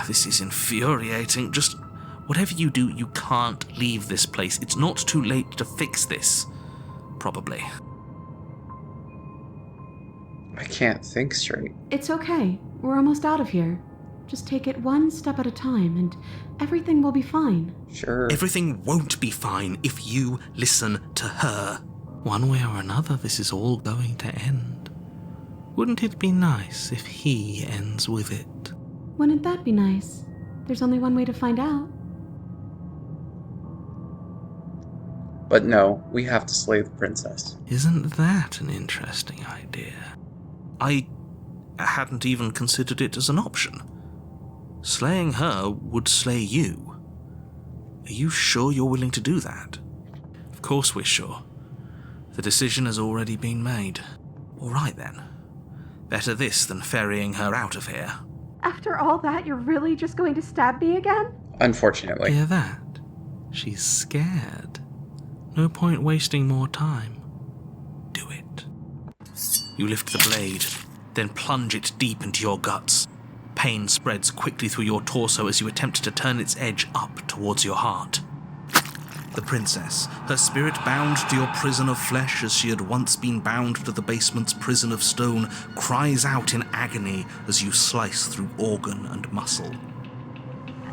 This is infuriating. Just whatever you do, you can't leave this place. It's not too late to fix this. Probably. I can't think straight. It's okay. We're almost out of here. Just take it one step at a time, and everything will be fine. Sure. Everything won't be fine if you listen to her. One way or another, this is all going to end. Wouldn't it be nice if he ends with it? Wouldn't that be nice? There's only one way to find out. But no, we have to slay the princess. Isn't that an interesting idea? I hadn't even considered it as an option. Slaying her would slay you. Are you sure you're willing to do that? Of course we're sure. The decision has already been made. All right then. Better this than ferrying her out of here. After all that, you're really just going to stab me again? Unfortunately. Hear that? She's scared. No point wasting more time. Do it. You lift the blade, then plunge it deep into your guts. Pain spreads quickly through your torso as you attempt to turn its edge up towards your heart. The princess, her spirit bound to your prison of flesh as she had once been bound to the basement's prison of stone, cries out in agony as you slice through organ and muscle.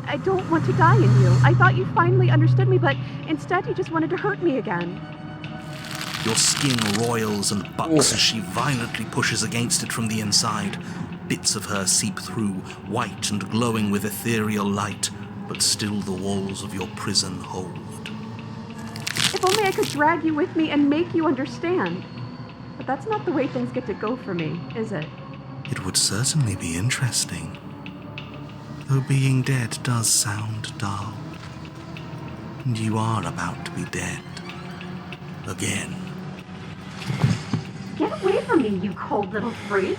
I don't want to die in you. I thought you finally understood me, but instead you just wanted to hurt me again. Your skin roils and bucks as she violently pushes against it from the inside. Bits of her seep through, white and glowing with ethereal light, but still the walls of your prison hold. If only I could drag you with me and make you understand. But that's not the way things get to go for me, is it? It would certainly be interesting. Though being dead does sound dull. And you are about to be dead. Again. Get away from me, you cold little freak!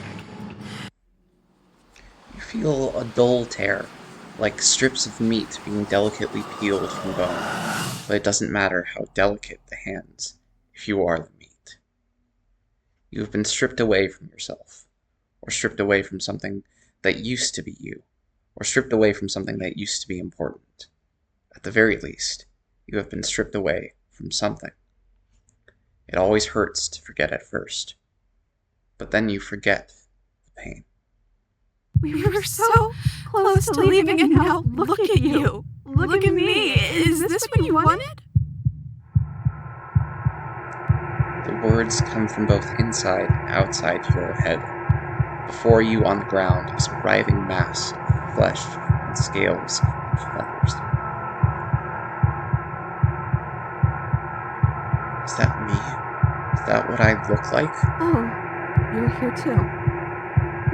You feel a dull tear, like strips of meat being delicately peeled from bone. But it doesn't matter how delicate the hands, if you are the meat. You have been stripped away from yourself, or stripped away from something that used to be you, or stripped away from something that used to be important. At the very least, You have been stripped away from something. It always hurts to forget at first, but then you forget the pain. We were so close to leaving, and now look at you. Look at me. Is this what you wanted? The words come from both inside and outside your head. Before you on the ground is a writhing mass of flesh and scales and feathers. Is that me? Is that what I look like? Oh, you're here too.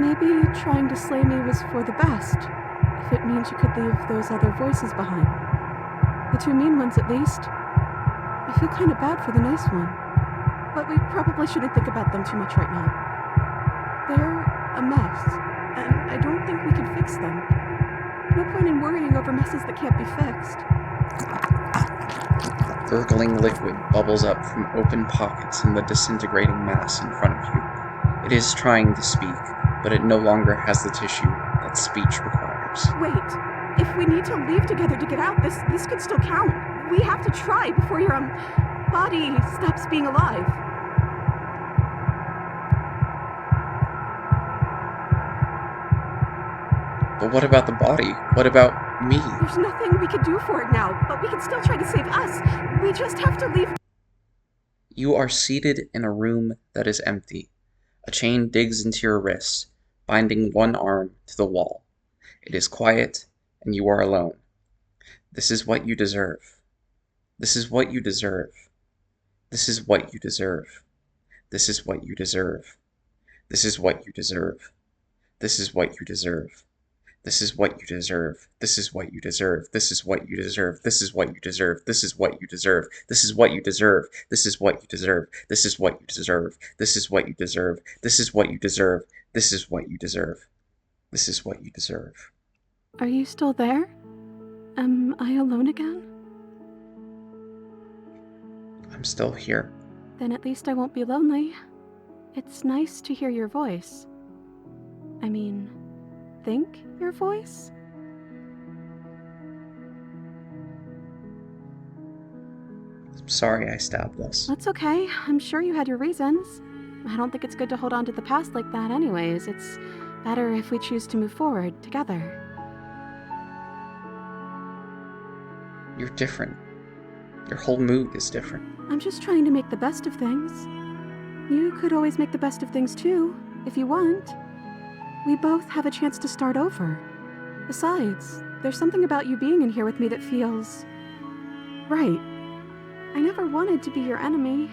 Maybe trying to slay me was for the best, if it means you could leave those other voices behind. The two mean ones, at least. I feel kind of bad for the nice one, but we probably shouldn't think about them too much right now. They're a mess, and I don't think we can fix them. No point in worrying over messes that can't be fixed. Gurgling liquid bubbles up from open pockets in the disintegrating mass in front of you. It is trying to speak, but it no longer has the tissue that speech requires. Wait, if we need to leave together to get out, this could still count. We have to try before your, body stops being alive. But what about the body? What about me? There's nothing we could do for it now, but we can still try to save us. We just have to leave. You are seated in a room that is empty. A chain digs into your wrist, binding one arm to the wall. It is quiet, and you are alone. This is what you deserve. This is what you deserve. This is what you deserve. This is what you deserve. This is what you deserve. This is what you deserve. This is what you deserve. This is what you deserve. This is what you deserve. This is what you deserve. This is what you deserve. This is what you deserve. This is what you deserve. This is what you deserve. This is what you deserve. This is what you deserve. This is what you deserve. This is what you deserve. Are you still there? Am I alone again? I'm still here. Then at least I won't be lonely. It's nice to hear your voice. I mean, think your voice? I'm sorry I stabbed us. That's okay. I'm sure you had your reasons. I don't think it's good to hold on to the past like that anyways. It's better if we choose to move forward together. You're different. Your whole mood is different. I'm just trying to make the best of things. You could always make the best of things too, if you want. We both have a chance to start over. Besides, there's something about you being in here with me that feels right. I never wanted to be your enemy.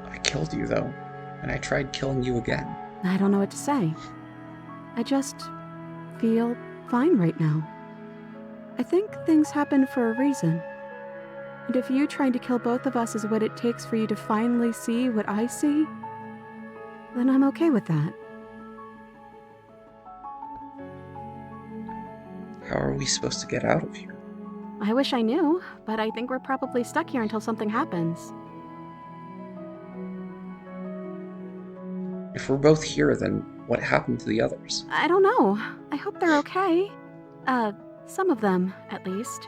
I killed you, though, and I tried killing you again. I don't know what to say. I just feel fine right now. I think things happen for a reason. And if you trying to kill both of us is what it takes for you to finally see what I see, then I'm okay with that. How are we supposed to get out of here? I wish I knew, but I think we're probably stuck here until something happens. If we're both here, then what happened to the others? I don't know. I hope they're okay. Some of them, at least.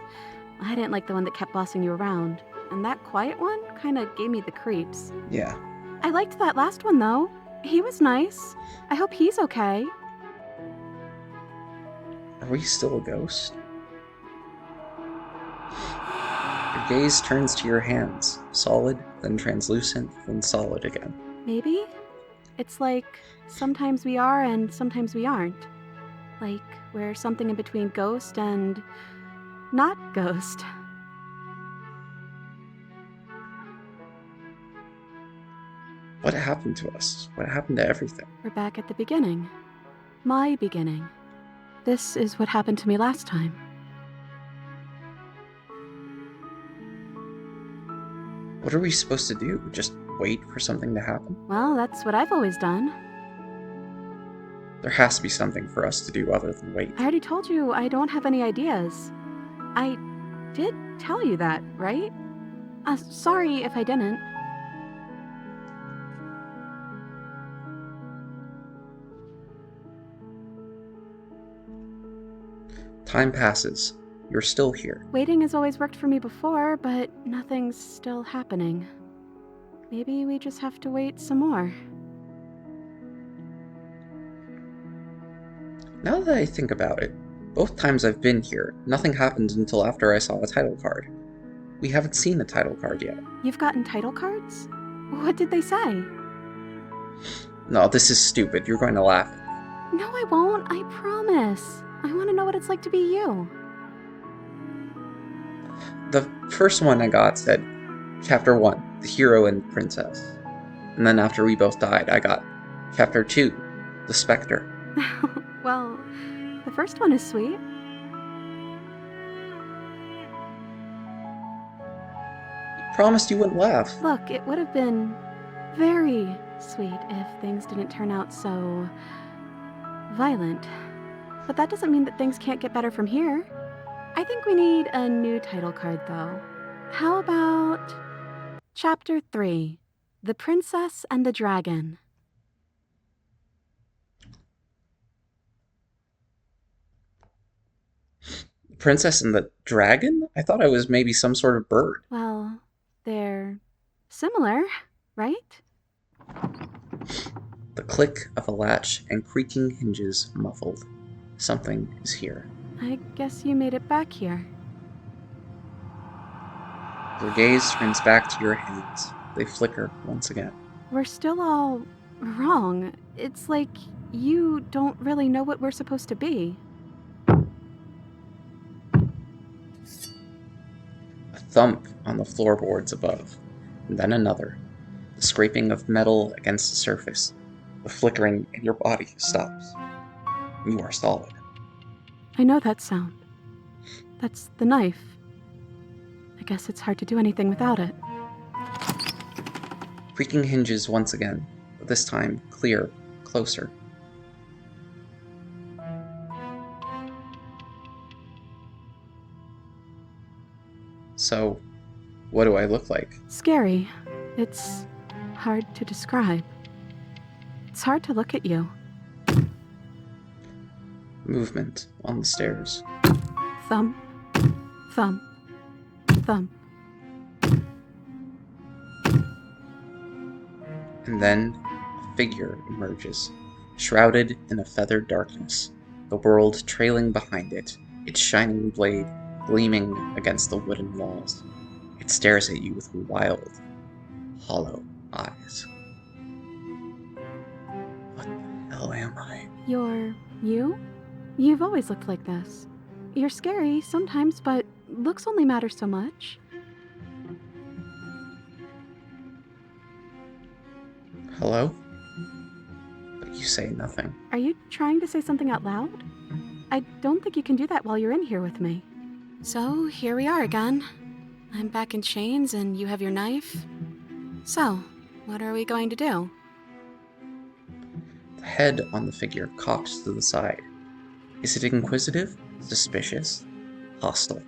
I didn't like the one that kept bossing you around. And that quiet one kinda gave me the creeps. Yeah. I liked that last one, though. He was nice. I hope he's okay. Are we still a ghost? Your gaze turns to your hands, solid, then translucent, then solid again. Maybe? It's like sometimes we are and sometimes we aren't. Like we're something in between ghost and not ghost. What happened to us? What happened to everything? We're back at the beginning. My beginning. This is what happened to me last time. What are we supposed to do? Just wait for something to happen? Well, that's what I've always done. There has to be something for us to do other than wait. I already told you I don't have any ideas. I did tell you that, right? Sorry if I didn't. Time passes. you're still here. Waiting has always worked for me before, but nothing's still happening. Maybe we just have to wait some more. Now that I think about it, both times I've been here, nothing happened until after I saw a title card. We haven't seen a title card yet. You've gotten title cards? What did they say? No, this is stupid. You're going to laugh. No, I won't. I promise. I want to know what it's like to be you. The first one I got said, Chapter 1, the hero and princess. And then after we both died, I got Chapter 2, the specter. Well, the first one is sweet. You promised you wouldn't laugh. Look, it would have been very sweet if things didn't turn out so violent. But that doesn't mean that things can't get better from here. I think we need a new title card, though. How about Chapter 3, The Princess and the Dragon? Princess and the Dragon? I thought I was maybe some sort of bird. Well, they're similar, right? The click of a latch and creaking hinges muffled. Something is here. I guess you made it back here. Your gaze turns back to your hands. They flicker once again. We're still all wrong. It's like you don't really know what we're supposed to be. A thump on the floorboards above, and then another. The scraping of metal against the surface. The flickering in your body stops. You are solid. I know that sound. That's the knife. I guess it's hard to do anything without it. Creaking hinges once again, but this time clear, closer. So, what do I look like? Scary. It's hard to describe. It's hard to look at you. Movement on the stairs. Thump, thump, thump. And then a figure emerges, shrouded in a feathered darkness, the world trailing behind it, its shining blade gleaming against the wooden walls. It stares at you with wild, hollow eyes. What the hell am I? You're you? You've always looked like this. You're scary sometimes, but looks only matter so much. Hello? But you say nothing. Are you trying to say something out loud? I don't think you can do that while you're in here with me. So, here we are again. I'm back in chains and you have your knife. So, what are we going to do? The head on the figure cocks to the side. Is it inquisitive? Suspicious? Hostile?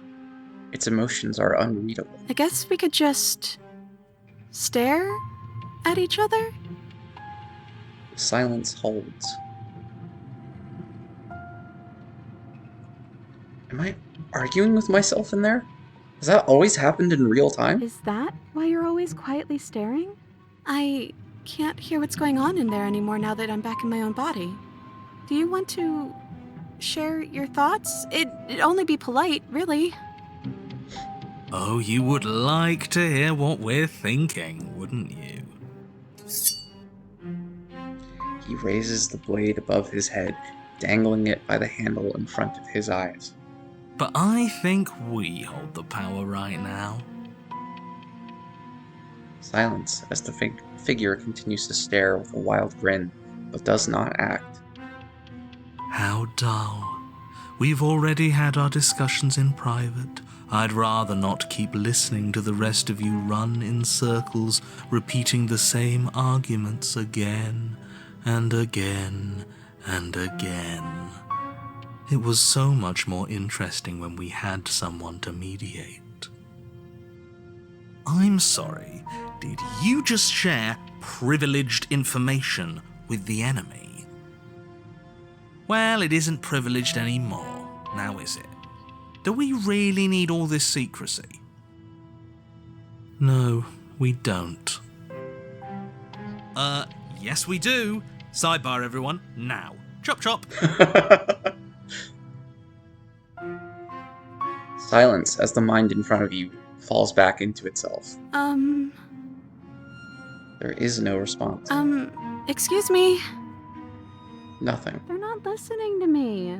Its emotions are unreadable. I guess we could just stare at each other? Silence holds. Am I arguing with myself in there? Has that always happened in real time? Is that why you're always quietly staring? I can't hear what's going on in there anymore now that I'm back in my own body. Do you want to share your thoughts? It'd only be polite, really. Oh, you would like to hear what we're thinking, wouldn't you? He raises the blade above his head, dangling it by the handle in front of his eyes. But I think we hold the power right now. Silence as the figure continues to stare with a wild grin, but does not act. How dull. We've already had our discussions in private. I'd rather not keep listening to the rest of you run in circles, repeating the same arguments again and again and again. It was so much more interesting when we had someone to mediate. I'm sorry, did you just share privileged information with the enemy? Well, it isn't privileged anymore, now is it? Do we really need all this secrecy? No, we don't. Yes we do. Sidebar, everyone, now. Chop chop. Silence as the mind in front of you falls back into itself. There is no response. Excuse me? Nothing. They're not listening to me.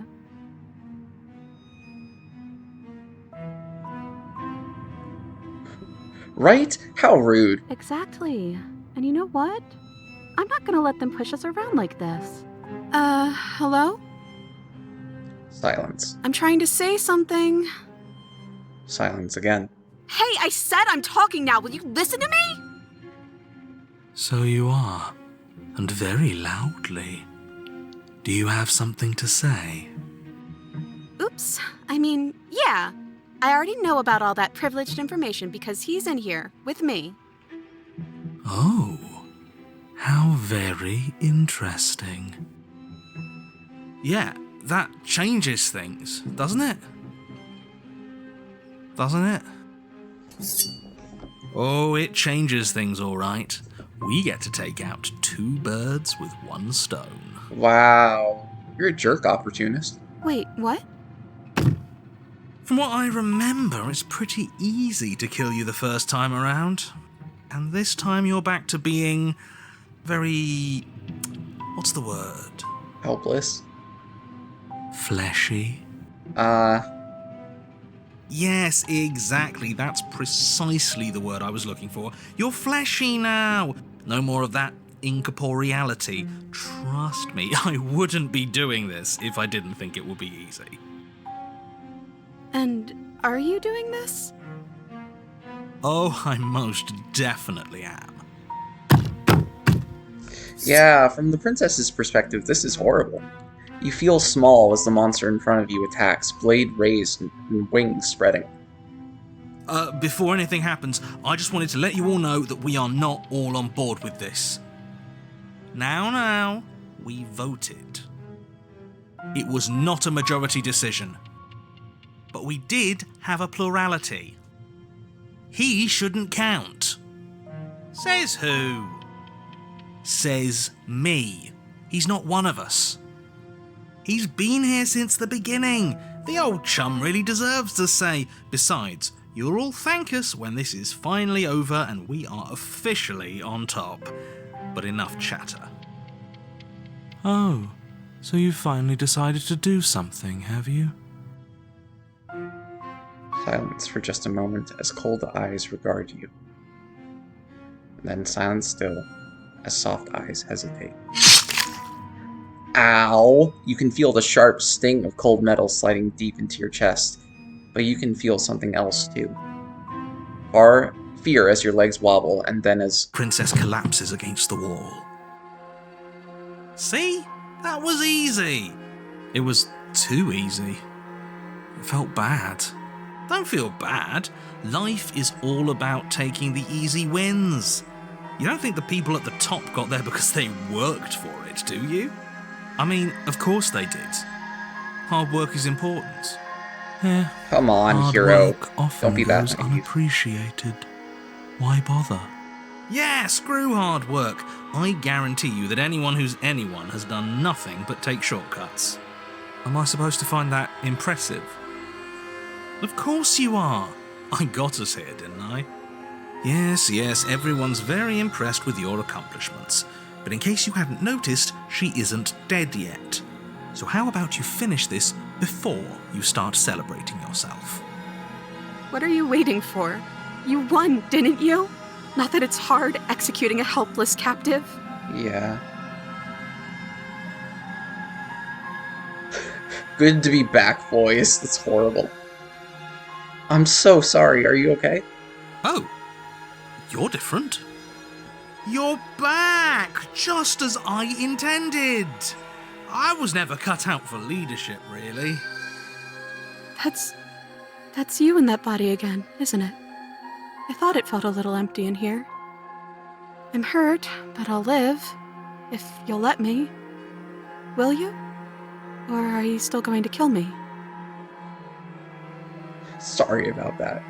Right? How rude. Exactly. And you know what? I'm not gonna let them push us around like this. Hello? Silence. I'm trying to say something. Silence again. Hey, I said I'm talking now. Will you listen to me? So you are, and very loudly. Do you have something to say? Oops. I mean, yeah. I already know about all that privileged information because he's in here with me. Oh, how very interesting. Yeah, that changes things, doesn't it? Doesn't it? Oh, it changes things, all right. We get to take out 2 birds with 1 stone. Wow. You're a jerk opportunist. Wait, what? From what I remember, it's pretty easy to kill you the first time around. And this time you're back to being very... what's the word? Helpless. Fleshy? Yes, exactly. That's precisely the word I was looking for. You're fleshy now. No more of that incorporeality. Trust me, I wouldn't be doing this if I didn't think it would be easy. And are you doing this? Oh, I most definitely am. Yeah, from the princess's perspective, this is horrible. You feel small as the monster in front of you attacks, blade raised and wings spreading. Before anything happens, I just wanted to let you all know that we are not all on board with this. Now, we voted. It was not a majority decision. But we did have a plurality. He shouldn't count. Says who? Says me. He's not one of us. He's been here since the beginning. The old chum really deserves to say. Besides, you'll all thank us when this is finally over and we are officially on top. But enough chatter. Oh, so you finally decided to do something, have you? Silence for just a moment as cold eyes regard you. And then silence still as soft eyes hesitate. Ow! You can feel the sharp sting of cold metal sliding deep into your chest, but you can feel something else too. Fear as your legs wobble, and then as Princess collapses against the wall. See? That was easy. It was too easy. It felt bad. Don't feel bad. Life is all about taking the easy wins. You don't think the people at the top got there because they worked for it, do you? I mean, of course they did. Hard work is important. Yeah. come on, Hard hero. work often Don't be that goes naive. unappreciated. Why bother? Yeah, screw hard work. I guarantee you that anyone who's anyone has done nothing but take shortcuts. Am I supposed to find that impressive? Of course you are. I got us here, didn't I? Yes, everyone's very impressed with your accomplishments. But in case you hadn't noticed, she isn't dead yet. So how about you finish this before you start celebrating yourself? What are you waiting for? You won, didn't you? Not that it's hard executing a helpless captive. Yeah. Good to be back, boys. That's horrible. I'm so sorry. Are you okay? Oh, you're different. You're back, just as I intended. I was never cut out for leadership, really. That's you in that body again, isn't it? I thought it felt a little empty in here. I'm hurt, but I'll live, if you'll let me. Will you? Or are you still going to kill me? Sorry about that.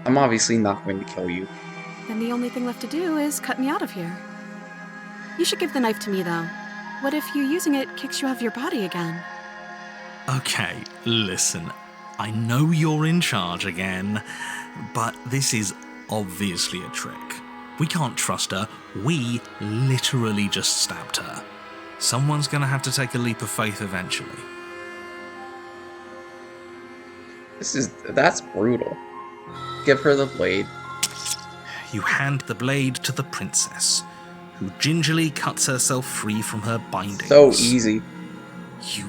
I'm obviously not going to kill you. Then the only thing left to do is cut me out of here. You should give the knife to me, though. What if you using it kicks you out of your body again? Okay, listen. I know you're in charge again, but this is obviously a trick. We can't trust her. We literally just stabbed her. Someone's gonna have to take a leap of faith eventually. That's brutal. Give her the blade. You hand the blade to the princess, who gingerly cuts herself free from her bindings. So easy. You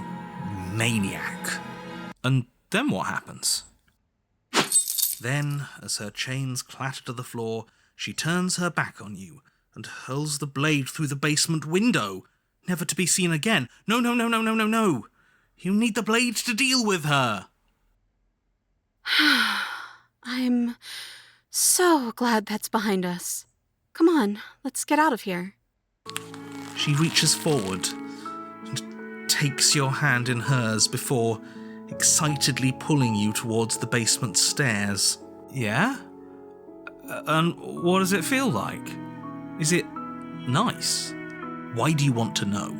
maniac. And then what happens? Then, as her chains clatter to the floor, she turns her back on you and hurls the blade through the basement window, never to be seen again. No, no, no, no, no, no, no. You need the blade to deal with her. I'm so glad that's behind us. Come on, let's get out of here. She reaches forward and takes your hand in hers before excitedly pulling you towards the basement stairs. Yeah? And what does it feel like? Is it nice? Why do you want to know?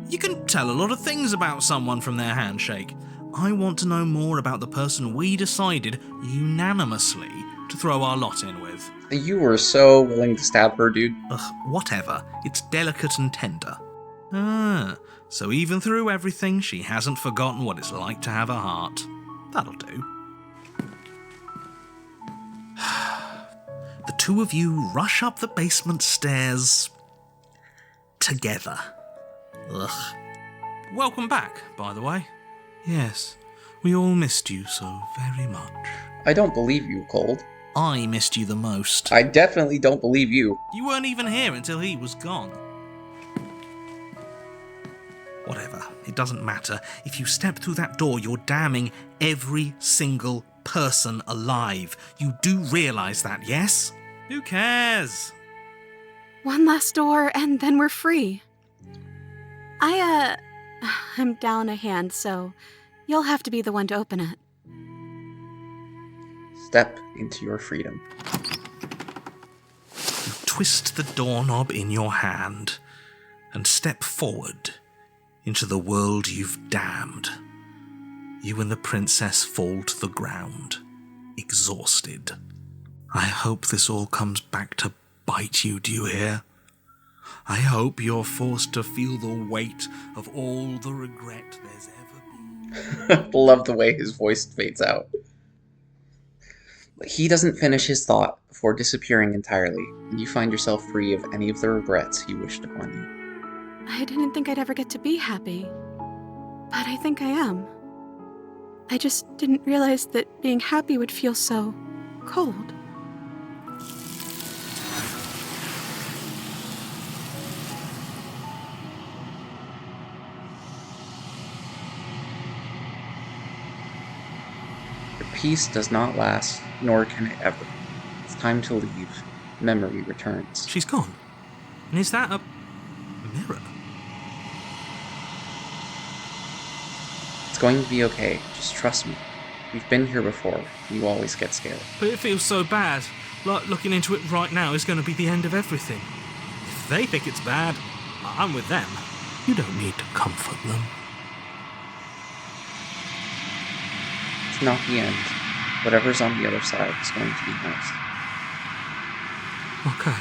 You can tell a lot of things about someone from their handshake. I want to know more about the person we decided unanimously to throw our lot in with. You were so willing to stab her, dude. Ugh, whatever. It's delicate and tender. Ah, so even through everything, she hasn't forgotten what it's like to have a heart. That'll do. The two of you rush up the basement stairs together. Ugh. Welcome back, by the way. Yes, we all missed you so very much. I don't believe you, Cold. I missed you the most. I definitely don't believe you. You weren't even here until he was gone. Whatever, it doesn't matter. If you step through that door, you're damning every single person alive. You do realise that, yes? Who cares? One last door, and then we're free. I'm down a hand, so you'll have to be the one to open it. Step into your freedom. You twist the doorknob in your hand and step forward into the world you've damned. You and the princess fall to the ground, exhausted. I hope this all comes back to bite you, do you hear? I hope you're forced to feel the weight of all the regret there's ever been. Love the way his voice fades out. But he doesn't finish his thought before disappearing entirely, and you find yourself free of any of the regrets he wished upon you. I didn't think I'd ever get to be happy, but I think I am. I just didn't realize that being happy would feel so cold. Your peace does not last, nor can it ever. It's time to leave. Memory returns. She's gone. And is that a mirror? It's going to be okay. Just trust me. We've been here before. You always get scared. But it feels so bad. Like looking into it right now is going to be the end of everything. If they think it's bad, I'm with them. You don't need to comfort them. It's not the end. Whatever's on the other side is going to be nice. Okay.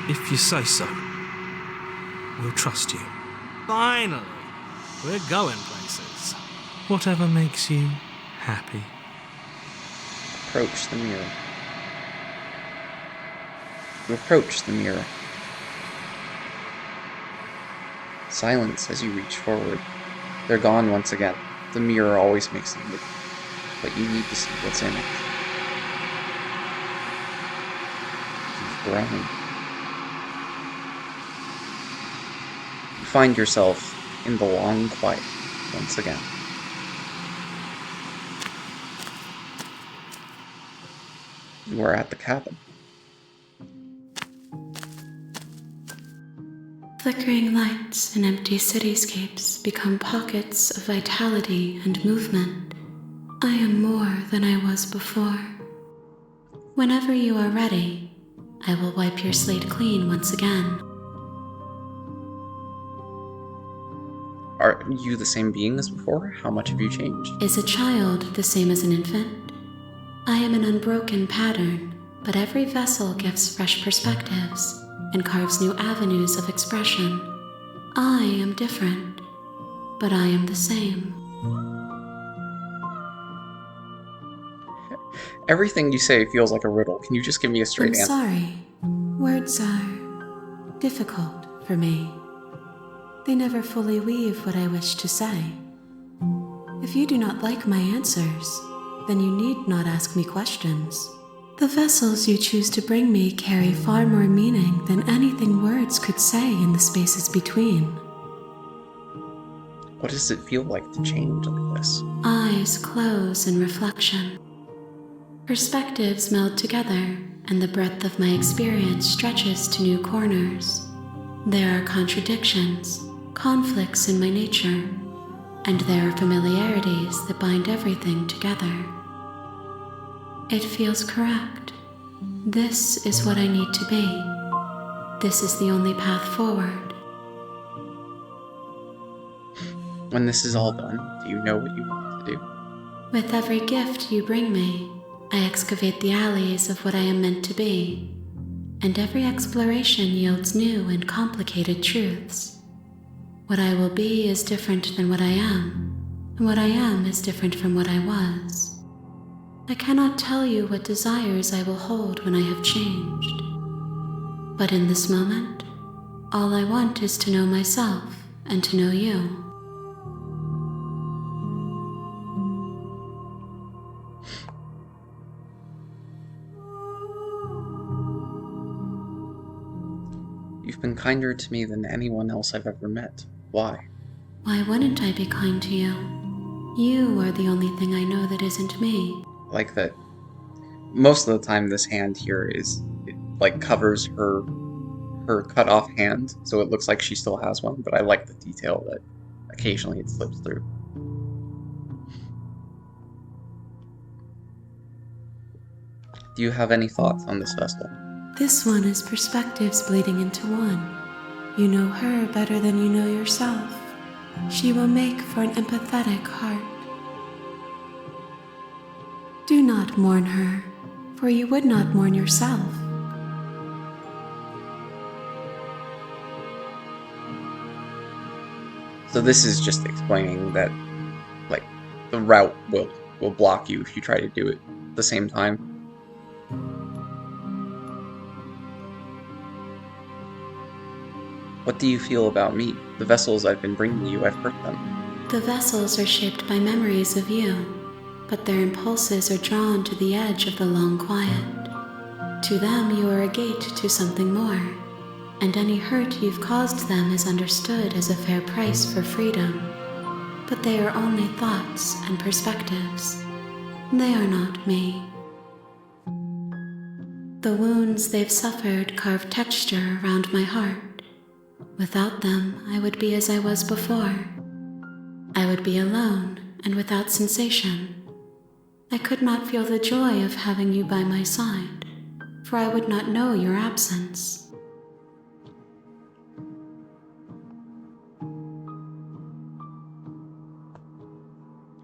If you say so, we'll trust you. Finally, we're going places. Whatever makes you happy. Approach the mirror. You approach the mirror. Silence as you reach forward. They're gone once again. The mirror always makes them look, but you need to see what's in it. You've grown. You find yourself in the long quiet once again. You are at the cabin. Flickering lights and empty cityscapes become pockets of vitality and movement. I am more than I was before. Whenever you are ready, I will wipe your slate clean once again. Are you the same being as before? How much have you changed? Is a child the same as an infant? I am an unbroken pattern, but every vessel gives fresh perspectives and carves new avenues of expression. I am different, but I am the same. Everything you say feels like a riddle. Can you just give me a straight I'm answer? sorry. Words are difficult for me. They never fully weave what I wish to say. If you do not like my answers, then you need not ask me questions. The vessels you choose to bring me carry far more meaning than anything words could say in the spaces between. What does it feel like to change like this? Eyes close in reflection. Perspectives meld together, and the breadth of my experience stretches to new corners. There are contradictions, conflicts in my nature, and there are familiarities that bind everything together. It feels correct. This is what I need to be. This is the only path forward. When this is all done, do you know what you want to do? With every gift you bring me, I excavate the alleys of what I am meant to be, and every exploration yields new and complicated truths. What I will be is different than what I am, and what I am is different from what I was. I cannot tell you what desires I will hold when I have changed. But in this moment, all I want is to know myself and to know you. You've been kinder to me than anyone else I've ever met. Why? Why wouldn't I be kind to you? You are the only thing I know that isn't me. Like that most of the time this hand here is, it, like, covers her cut off hand, so it looks like she still has one, but I like the detail that occasionally it slips through. Do you have any thoughts on this vessel? This one is perspectives bleeding into one. You know her better than you know yourself. She will make for an empathetic heart. Do not mourn her, for you would not mourn yourself. So this is just explaining that, like, the route will block you if you try to do it at the same time. What do you feel about me? The vessels I've been bringing you, I've hurt them. The vessels are shaped by memories of you, but their impulses are drawn to the edge of the long quiet. To them, you are a gate to something more, and any hurt you've caused them is understood as a fair price for freedom. But they are only thoughts and perspectives. They are not me. The wounds they've suffered carve texture around my heart. Without them, I would be as I was before. I would be alone and without sensation. I could not feel the joy of having you by my side, for I would not know your absence.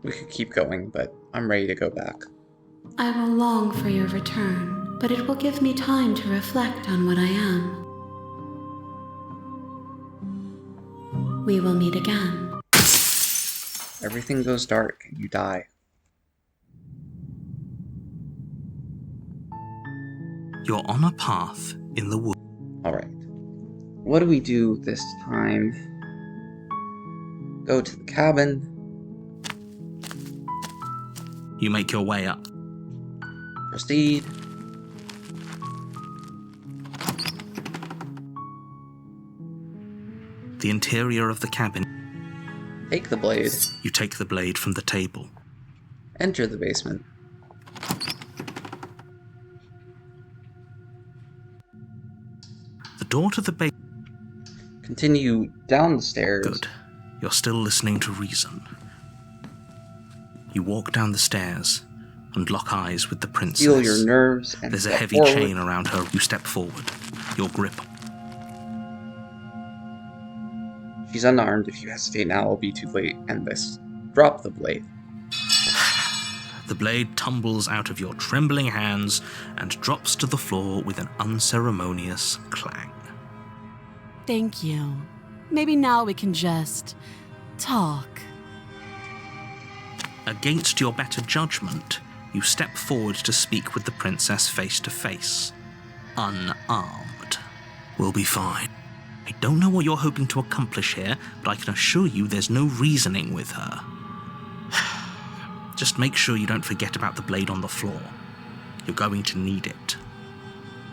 We could keep going, but I'm ready to go back. I will long for your return, but it will give me time to reflect on what I am. We will meet again. Everything goes dark and you die. You're on a path in the woods. Alright. What do we do this time? Go to the cabin. You make your way up. Proceed. The interior of the cabin. Take the blade. You take the blade from the table. Enter the basement. The door to the basement. Continue down the stairs. Good. You're still listening to reason. You walk down the stairs and lock eyes with the princess. Feel your nerves and There's a step heavy forward. chain around her. You step forward. Your grip. She's unarmed. If you hesitate now, it'll be too late. End this. Drop the blade. The blade tumbles out of your trembling hands and drops to the floor with an unceremonious clang. Thank you. Maybe now we can just talk. Against your better judgment, you step forward to speak with the princess face to face. Unarmed. We'll be fine. I don't know what you're hoping to accomplish here, but I can assure you there's no reasoning with her. Just make sure you don't forget about the blade on the floor. You're going to need it.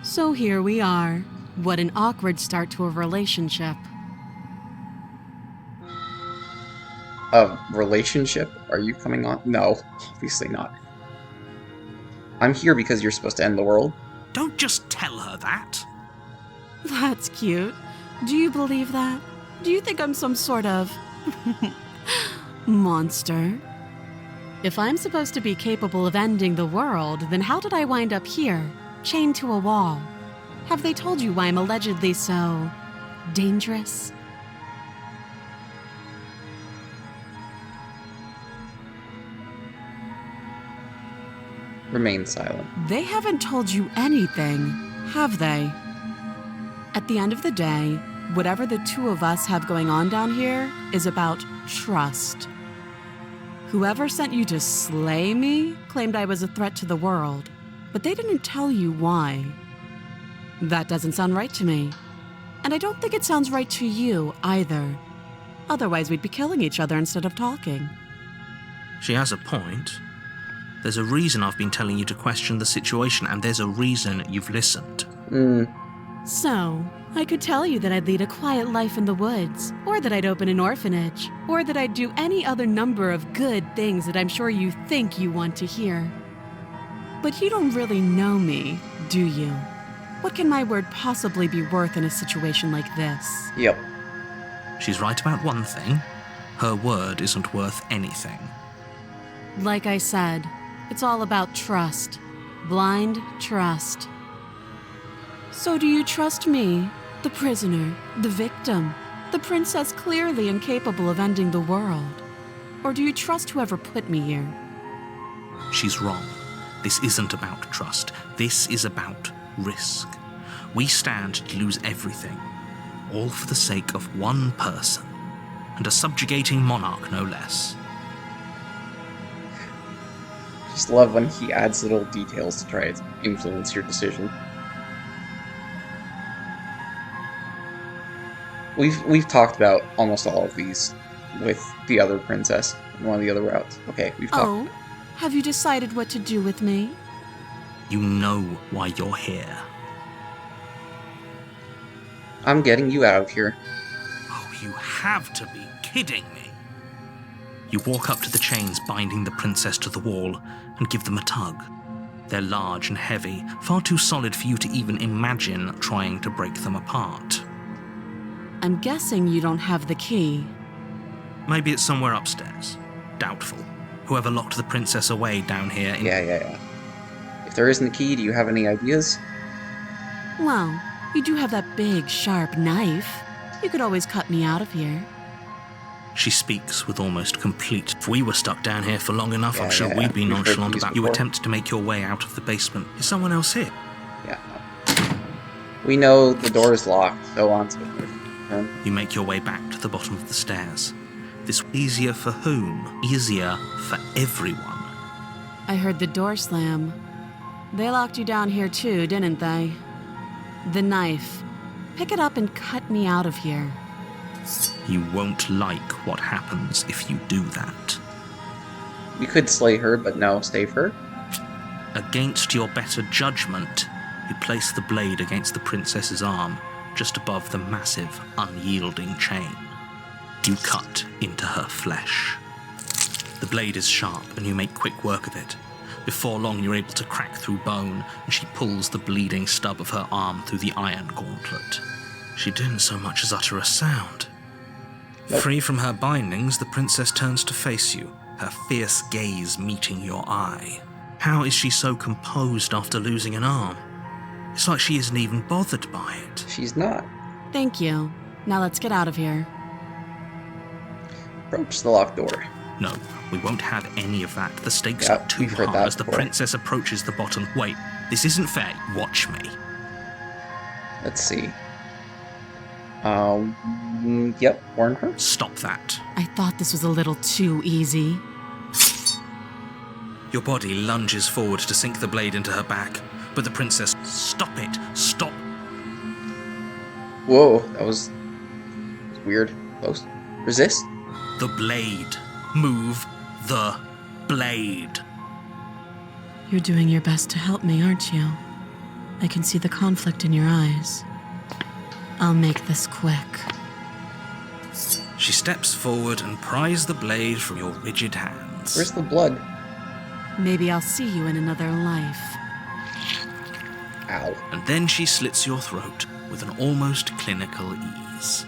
So here we are. What an awkward start to a relationship. A relationship? Are you coming on? No, obviously not. I'm here because you're supposed to end the world. Don't just tell her that. That's cute. Do you believe that? Do you think I'm some sort of monster? If I'm supposed to be capable of ending the world, then how did I wind up here, chained to a wall? Have they told you why I'm allegedly so dangerous? Remain silent. They haven't told you anything, have they? At the end of the day, whatever the two of us have going on down here is about trust. Whoever sent you to slay me claimed I was a threat to the world, but they didn't tell you why. That doesn't sound right to me. And I don't think it sounds right to you either. Otherwise, we'd be killing each other instead of talking. She has a point. There's a reason I've been telling you to question the situation, and there's a reason you've listened. So, I could tell you that I'd lead a quiet life in the woods, or that I'd open an orphanage, or that I'd do any other number of good things that I'm sure you think you want to hear. But you don't really know me, do you? What can my word possibly be worth in a situation like this? Yep. She's right about one thing. Her word isn't worth anything. Like I said, it's all about trust. Blind trust. So do you trust me, the prisoner, the victim, the princess clearly incapable of ending the world? Or do you trust whoever put me here? She's wrong. This isn't about trust. This is about risk. We stand to lose everything, all for the sake of one person, and a subjugating monarch no less. Just love when he adds little details to try to influence your decision. We've talked about almost all of these with the other princess in one of the other routes. Okay, we've talked. Oh, have you decided what to do with me? You know why you're here. I'm getting you out of here. Oh, you have to be kidding me. You walk up to the chains binding the princess to the wall and give them a tug. They're large and heavy, far too solid for you to even imagine trying to break them apart. I'm guessing you don't have the key. Maybe it's somewhere upstairs. Doubtful. Whoever locked the princess away down here in... Yeah. If there isn't a key, do you have any ideas? Well, you do have that big, sharp knife. You could always cut me out of here. She speaks with almost complete... If we were stuck down here for long enough, I'm sure Yeah. we'd be We've heard nonchalant these about... You before. attempt to make your way out of the basement. Is someone else here? Yeah. We know the door is locked, so on and so forth. You make your way back to the bottom of the stairs. This easier for whom? Easier for everyone. I heard the door slam. They locked you down here too, didn't they? The knife. Pick it up and cut me out of here. You won't like what happens if you do that. We could slay her, but no, save her. Against your better judgment, you place the blade against the princess's arm, just above the massive, unyielding chain. You cut into her flesh. The blade is sharp, and you make quick work of it. Before long, you're able to crack through bone, and she pulls the bleeding stub of her arm through the iron gauntlet. She didn't so much as utter a sound. Nope. Free from her bindings, the princess turns to face you, her fierce gaze meeting your eye. How is she so composed after losing an arm? It's like she isn't even bothered by it. She's not. Thank you. Now let's get out of here. Approach the locked door. No, we won't have any of that. The stakes Yeah, are too we've heard high that as the before. princess approaches the bottom. Wait, this isn't fair. Watch me. Let's see. Yep, warn her. Stop that. I thought this was a little too easy. Your body lunges forward to sink the blade into her back, but the princess, stop it, stop. Whoa, that was weird. Close. Resist. The blade. Move the blade. You're doing your best to help me, aren't you? I can see the conflict in your eyes. I'll make this quick. She steps forward and pries the blade from your rigid hands. Where's the blood? Maybe I'll see you in another life. Ow. And then she slits your throat with an almost clinical ease.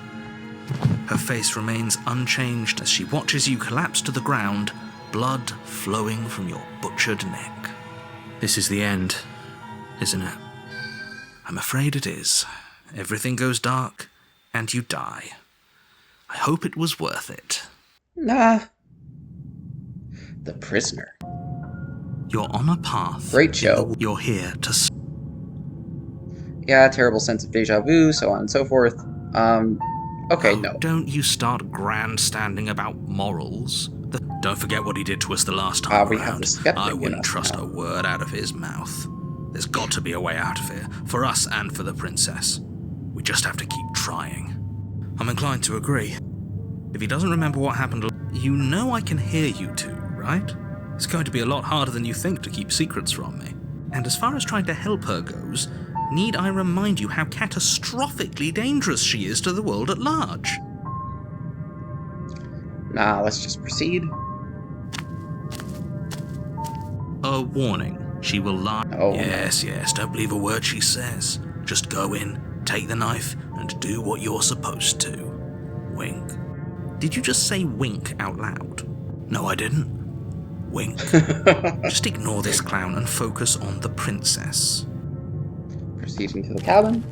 Her face remains unchanged as she watches you collapse to the ground, blood flowing from your butchered neck. This is the end, isn't it? I'm afraid it is. Everything goes dark, and you die. I hope it was worth it. Nah. The prisoner. You're on a path. Great show. You're here to... Yeah, terrible sense of deja vu, so on and so forth. Okay, Oh, no. don't you start grandstanding about morals. Don't forget what he did to us the last time We have around. the skeptic I in wouldn't us trust now. a word out of his mouth. There's got to be a way out of here, for us and for the princess. We just have to keep trying. I'm inclined to agree. If he doesn't remember what happened, you know I can hear you two, right? It's going to be a lot harder than you think to keep secrets from me. And as far as trying to help her goes, need I remind you how catastrophically dangerous she is to the world at large? Nah, let's just proceed. A warning. She will lie. Oh, Yes, don't believe a word she says. Just go in, take the knife, and do what you're supposed to. Wink. Did you just say wink out loud? No, I didn't. Wink. Just ignore this clown and focus on the princess. Proceeding to the cabin.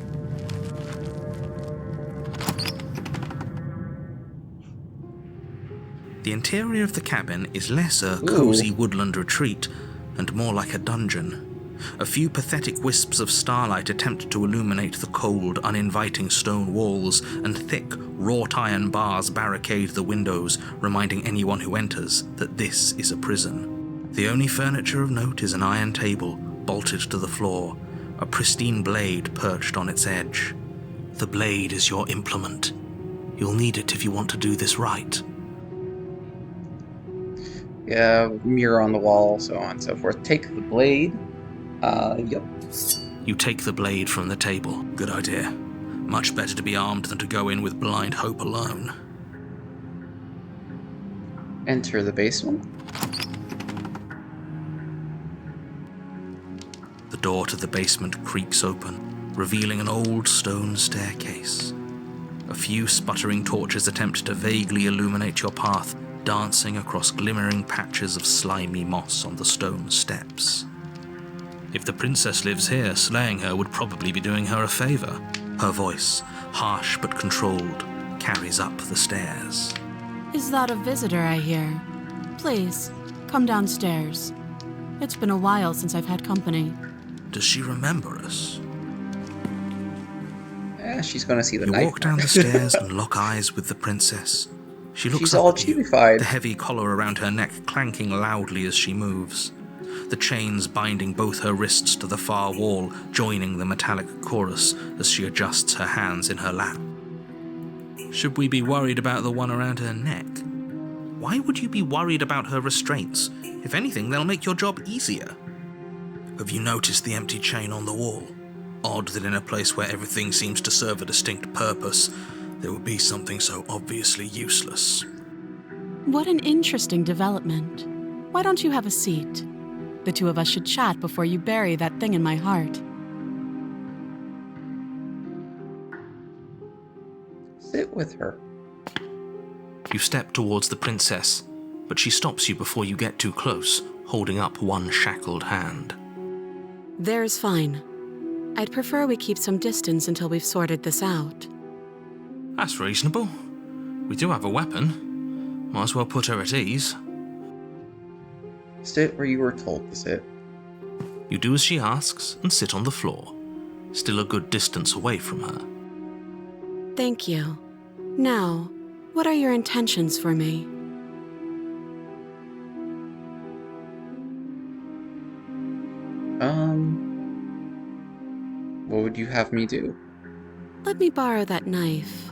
The interior of the cabin is less a Ooh. cozy woodland retreat and more like a dungeon. A few pathetic wisps of starlight attempt to illuminate the cold, uninviting stone walls, and thick, wrought iron bars barricade the windows, reminding anyone who enters that this is a prison. The only furniture of note is an iron table, bolted to the floor, a pristine blade perched on its edge. The blade is your implement. You'll need it if you want to do this right. Yeah, mirror on the wall, so on and so forth. Take the blade. Yep. You take the blade from the table. Good idea. Much better to be armed than to go in with blind hope alone. Enter the basement. The door to the basement creaks open, revealing an old stone staircase. A few sputtering torches attempt to vaguely illuminate your path, dancing across glimmering patches of slimy moss on the stone steps. If the princess lives here, slaying her would probably be doing her a favor. Her voice, harsh but controlled, carries up the stairs. Is that a visitor I hear? Please, come downstairs. It's been a while since I've had company. Does she remember us? She's gonna see the You knife. walk down the stairs and lock eyes with the princess. She looks She's up all at you, chibified. the heavy collar around her neck clanking loudly as she moves. The chains binding both her wrists to the far wall, joining the metallic chorus as she adjusts her hands in her lap. Should we be worried about the one around her neck? Why would you be worried about her restraints? If anything, they'll make your job easier. Have you noticed the empty chain on the wall? Odd that in a place where everything seems to serve a distinct purpose, there would be something so obviously useless. What an interesting development. Why don't you have a seat? The two of us should chat before you bury that thing in my heart. Sit with her. You step towards the princess, but but she stops you before you get too close, holding up one shackled hand. There's fine. I'd prefer we keep some distance until we've sorted this out. That's reasonable. We do have a weapon. Might as well put her at ease. Sit where you were told to sit. You do as she asks and sit on the floor, still a good distance away from her. Thank you. Now, what are your intentions for me? What would you have me do? Let me borrow that knife.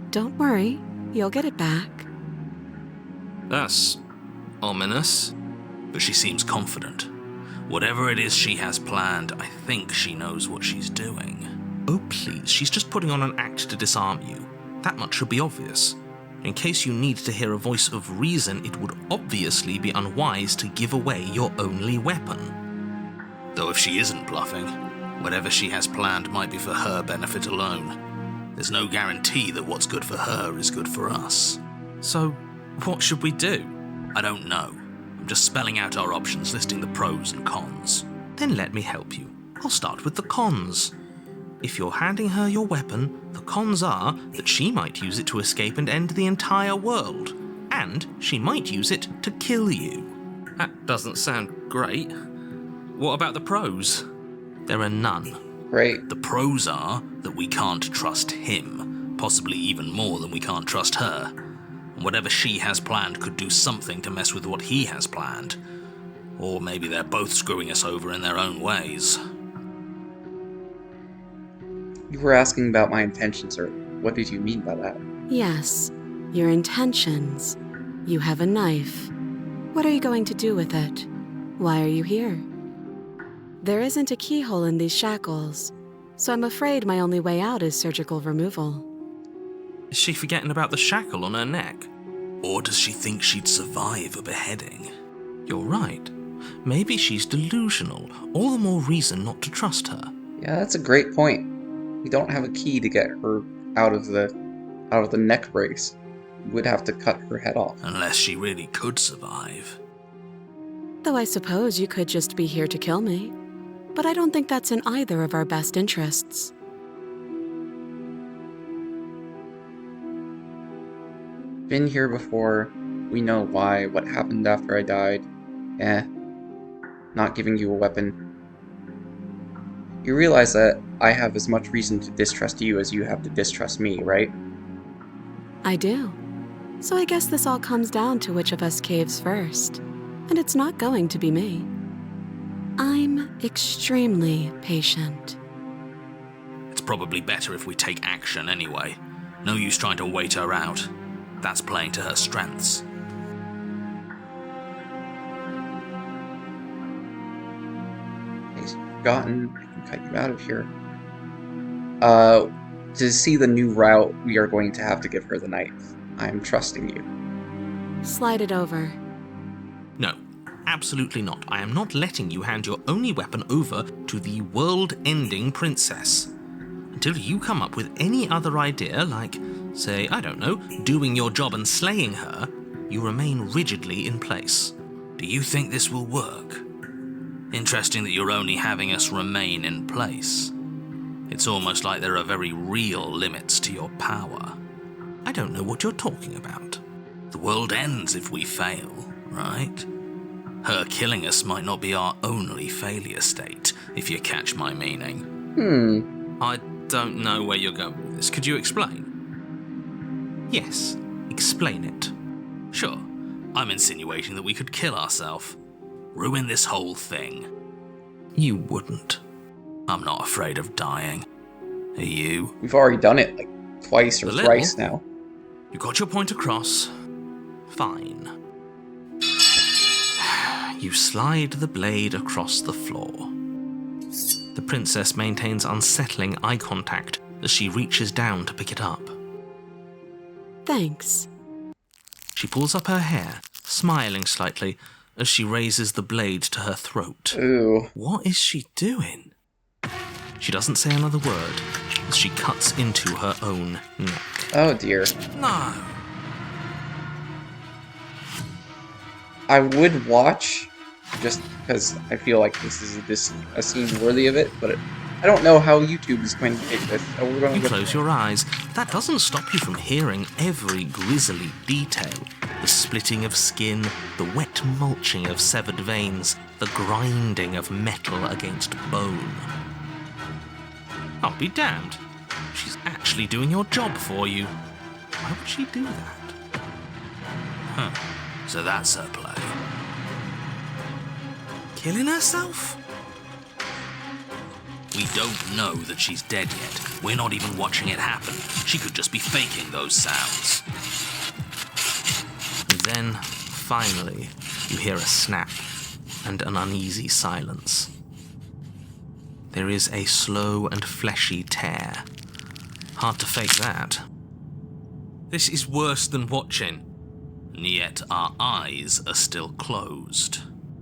Don't worry, you'll get it back. That's ominous, but she seems confident. Whatever it is she has planned, I think she knows what she's doing. Oh please, she's just putting on an act to disarm you. That much should be obvious. In case you need to hear a voice of reason, it would obviously be unwise to give away your only weapon. Though if she isn't bluffing, whatever she has planned might be for her benefit alone. There's no guarantee that what's good for her is good for us. So, what should we do? I don't know. I'm just spelling out our options, listing the pros and cons. Then let me help you. I'll start with the cons. If you're handing her your weapon, the cons are that she might use it to escape and end the entire world. And she might use it to kill you. That doesn't sound great. What about the pros? There are none. Great. The pros are that we can't trust him, possibly even more than we can't trust her. And whatever she has planned could do something to mess with what he has planned. Or maybe they're both screwing us over in their own ways. You were asking about my intentions, or what did you mean by that? Yes, your intentions. You have a knife. What are you going to do with it? Why are you here? There isn't a keyhole in these shackles, so I'm afraid my only way out is surgical removal. Is she forgetting about the shackle on her neck? Or does she think she'd survive a beheading? You're right. Maybe she's delusional. All the more reason not to trust her. Yeah, that's a great point. We don't have a key to get her out of the neck brace. We would have to cut her head off. Unless she really could survive. Though I suppose you could just be here to kill me. But I don't think that's in either of our best interests. Been here before. We know why, what happened after I died. Not giving you a weapon. You realize that I have as much reason to distrust you as you have to distrust me, right? I do. So I guess this all comes down to which of us caves first. And it's not going to be me. I'm extremely patient. It's probably better if we take action anyway. No use trying to wait her out. That's playing to her strengths. He's forgotten. I can cut you out of here. To see the new route, we are going to have to give her the knife. I'm trusting you. Slide it over. No, absolutely not. I am not letting you hand your only weapon over to the world-ending princess. Until you come up with any other idea, like, say, I don't know, doing your job and slaying her, you remain rigidly in place. Do you think this will work? Interesting that you're only having us remain in place. It's almost like there are very real limits to your power. I don't know what you're talking about. The world ends if we fail, right? Her killing us might not be our only failure state, if you catch my meaning. I don't know where you're going with this. Could you explain? Yes, explain it. Sure, I'm insinuating that we could kill ourselves. Ruin this whole thing. You wouldn't. I'm not afraid of dying. Are you? We've already done it like twice or thrice now. You got your point across. Fine. You slide the blade across the floor. The princess maintains unsettling eye contact as she reaches down to pick it up. Thanks. She pulls up her hair, smiling slightly, as she raises the blade to her throat. Ooh. What is she doing? She doesn't say another word as she cuts into her own neck. Oh dear. No. I would watch, just because I feel like this is a scene worthy of it, but I don't know how YouTube is going to take this, so we're going to You close your eyes. That doesn't stop you from hearing every grisly detail. The splitting of skin, the wet mulching of severed veins, the grinding of metal against bone. I'll be damned. She's actually doing your job for you. Why would she do that? Huh. So that's her play. Killing herself? We don't know that she's dead yet. We're not even watching it happen. She could just be faking those sounds. And then, finally, you hear a snap and an uneasy silence. There is a slow and fleshy tear. Hard to fake that. This is worse than watching. And yet our eyes are still closed.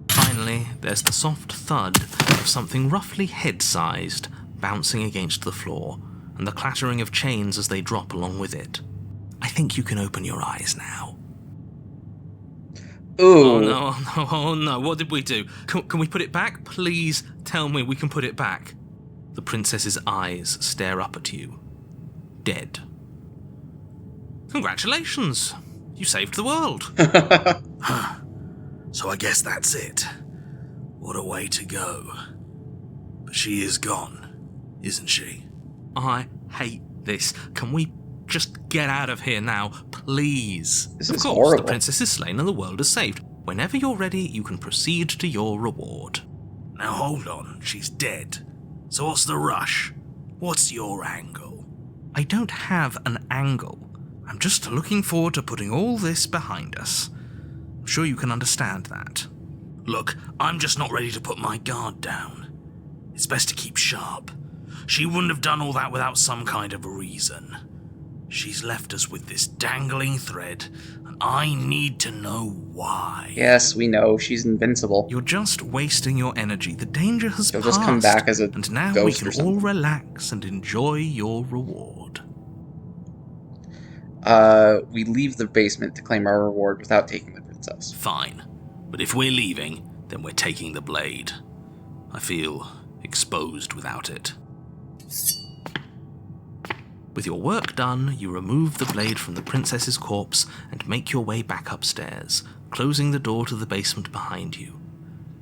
Finally, there's the soft thud of something roughly head-sized bouncing against the floor, and the clattering of chains as they drop along with it. I think you can open your eyes now. Ooh. Oh no, what did we do? Can we put it back? Please tell me we can put it back. The princess's eyes stare up at you. Dead. Congratulations! You saved the world. So I guess that's it. What a way to go. But she is gone, isn't she? I hate this. Can we just get out of here now, please? This of is course, horrible. The princess is slain and the world is saved. Whenever you're ready, you can proceed to your reward. Now hold on, she's dead. So what's the rush? What's your angle? I don't have an angle. I'm just looking forward to putting all this behind us. I'm sure you can understand that. Look, I'm just not ready to put my guard down. It's best to keep sharp. She wouldn't have done all that without some kind of a reason. She's left us with this dangling thread, and I need to know why. Yes, we know. She's invincible. You're just wasting your energy. The danger has She'll passed. just come back as a and now we ghost can or something. all relax and enjoy your reward. We leave the basement to claim our reward without taking the princess. Fine. But if we're leaving, then we're taking the blade. I feel exposed without it. With your work done, you remove the blade from the princess's corpse and make your way back upstairs, closing the door to the basement behind you.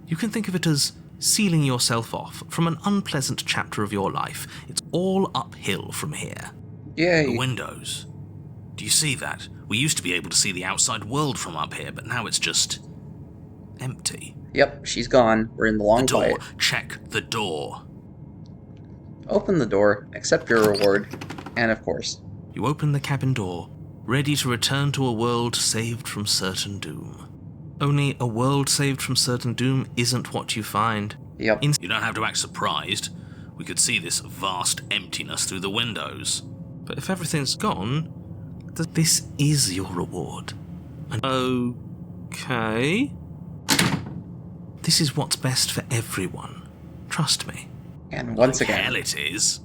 You can think of it as sealing yourself off from an unpleasant chapter of your life. It's all uphill from here. Yay. The windows. Do you see that? We used to be able to see the outside world from up here, but now it's just empty. Yep, she's gone. We're in the long The door. quiet. Check the door. Open the door, accept your reward, and of course. You open the cabin door, ready to return to a world saved from certain doom. Only a world saved from certain doom isn't what you find. Yep. You don't have to act surprised. We could see this vast emptiness through the windows. But if everything's gone, this is your reward. And okay. This is what's best for everyone. Trust me. And once Like again, hell it is.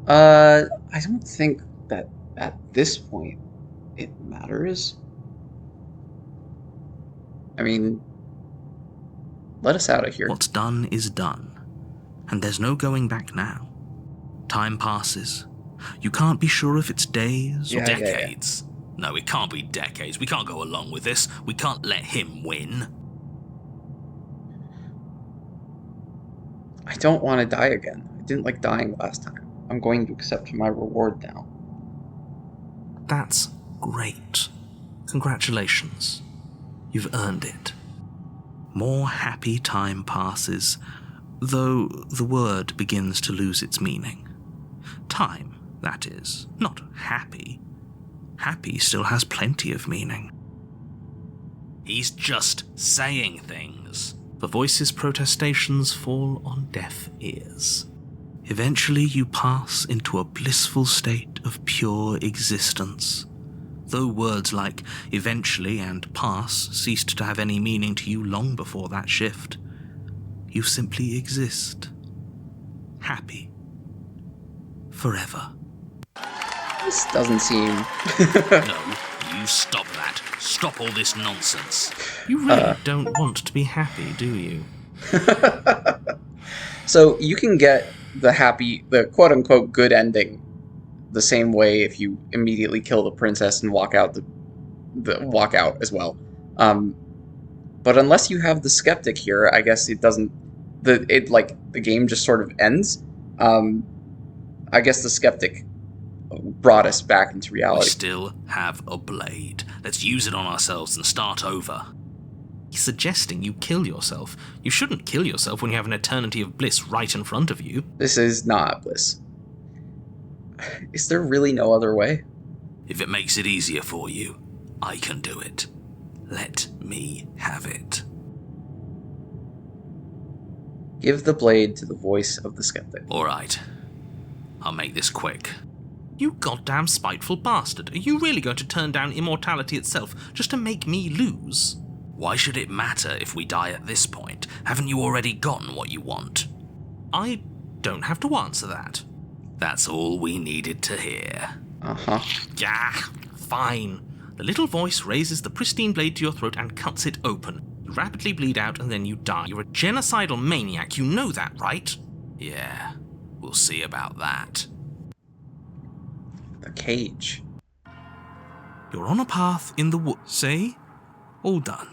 I don't think that at this point it matters. I mean, let us out of here. What's done is done. And there's no going back now. Time passes. You can't be sure if it's days or Yeah, yeah, yeah. Decades. No, it can't be decades. We can't go along with this. We can't let him win. I don't want to die again. I didn't like dying last time. I'm going to accept my reward now. That's great. Congratulations. You've earned it. More happy time passes, though the word begins to lose its meaning. Time, that is, not happy. Happy still has plenty of meaning. He's just saying things. The voice's protestations fall on deaf ears. Eventually you pass into a blissful state of pure existence. Though words like eventually and pass ceased to have any meaning to you long before that shift, you simply exist. Happy. Forever. This doesn't seem... No, you stop that. Stop all this nonsense. You really don't want to be happy, do you? So you can get the quote-unquote good ending the same way if you immediately kill the princess and walk out walk out as well. But unless you have the skeptic here, I guess it doesn't. The game just sort of ends. I guess the skeptic brought us back into We reality. still have a blade. Let's use it on ourselves and start over. He's suggesting you kill yourself. You shouldn't kill yourself when you have an eternity of bliss right in front of you. This is not bliss. Is there really no other way? If it makes it easier for you, I can do it. Let me have it. Give the blade to the voice of the skeptic. All right. I'll make this quick. You goddamn spiteful bastard. Are you really going to turn down immortality itself just to make me lose? Why should it matter if we die at this point? Haven't you already gotten what you want? I don't have to answer that. That's all we needed to hear. Uh-huh. Yeah, fine. The little voice raises the pristine blade to your throat and cuts it open. You rapidly bleed out and then you die. You're a genocidal maniac, you know that, right? Yeah, we'll see about that. The cage. You're on a path in the woods. See? All done.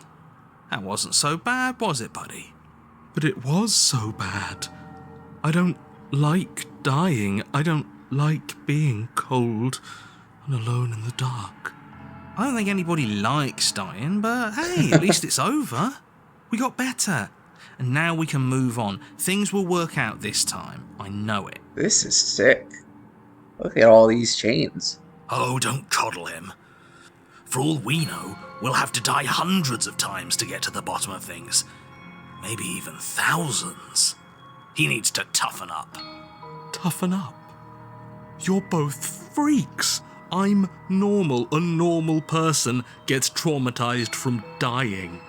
That wasn't so bad, was it, buddy? But it was so bad. I don't like dying. I don't like being cold and alone in the dark. I don't think anybody likes dying, but hey, at least it's over. We got better. And now we can move on. Things will work out this time. I know it. This is sick. Look at all these chains. Oh, don't coddle him. For all we know, we'll have to die hundreds of times to get to the bottom of things. Maybe even thousands. He needs to toughen up. Toughen up. You're both freaks. I'm normal. A normal person gets traumatized from dying.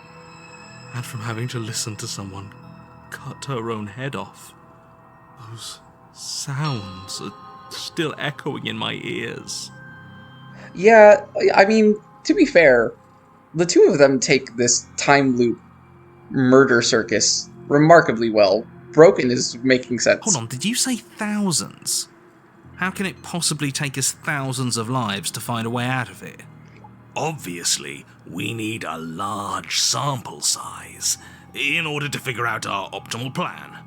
And from having to listen to someone cut her own head off. Those sounds are still echoing in my ears. Yeah, I mean, to be fair, the two of them take this time loop murder circus remarkably well. Broken is making sense. Hold on, did you say thousands? How can it possibly take us thousands of lives to find a way out of it? Obviously, we need a large sample size in order to figure out our optimal plan.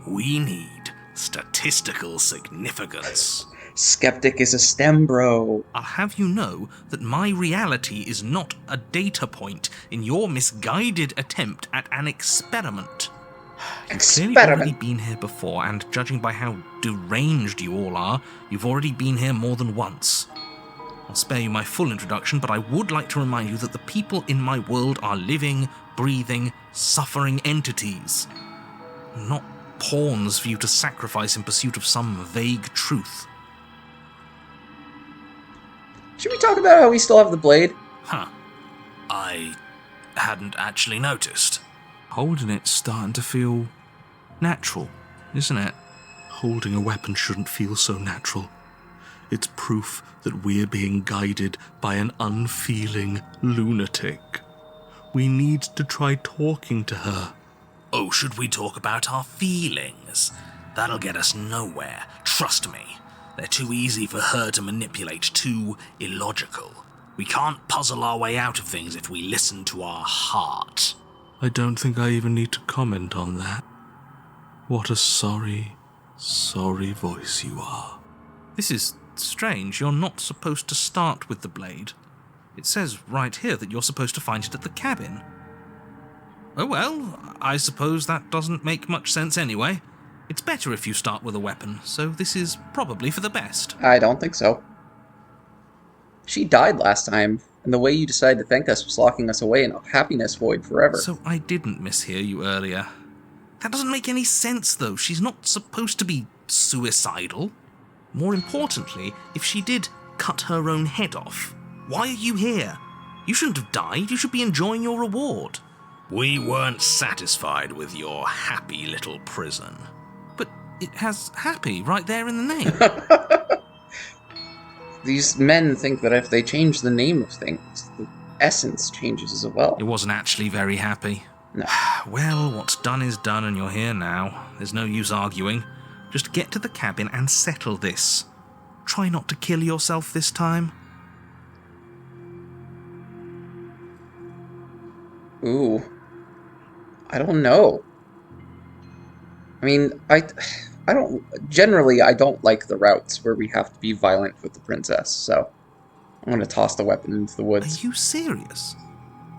We need statistical significance. Skeptic is a STEM bro. I'll have you know that my reality is not a data point in your misguided attempt at an experiment. You've clearly already been here before, and judging by how deranged you all are, you've already been here more than once. I'll spare you my full introduction, but I would like to remind you that the people in my world are living, breathing, suffering entities. Not pawns for you to sacrifice in pursuit of some vague truth. Should we talk about how we still have the blade? Huh. I hadn't actually noticed. Holding it's starting to feel natural, isn't it? Holding a weapon shouldn't feel so natural. It's proof that we're being guided by an unfeeling lunatic. We need to try talking to her. Oh, should we talk about our feelings? That'll get us nowhere. Trust me. They're too easy for her to manipulate, too illogical. We can't puzzle our way out of things if we listen to our heart. I don't think I even need to comment on that. What a sorry, sorry voice you are. This is strange. You're not supposed to start with the blade. It says right here that you're supposed to find it at the cabin. Oh well, I suppose that doesn't make much sense anyway. It's better if you start with a weapon, so this is probably for the best. I don't think so. She died last time, and the way you decided to thank us was locking us away in a happiness void forever. So I didn't mishear you earlier. That doesn't make any sense, though. She's not supposed to be suicidal. More importantly, if she did cut her own head off, why are you here? You shouldn't have died. You should be enjoying your reward. We weren't satisfied with your happy little prison. But it has happy right there in the name. These men think that if they change the name of things, the essence changes as well. It wasn't actually very happy. No. Well, what's done is done and you're here now. There's no use arguing. Just get to the cabin and settle this. Try not to kill yourself this time. Ooh. I don't know. I mean, I don't like the routes where we have to be violent with the princess, so I'm gonna toss the weapon into the woods. Are you serious?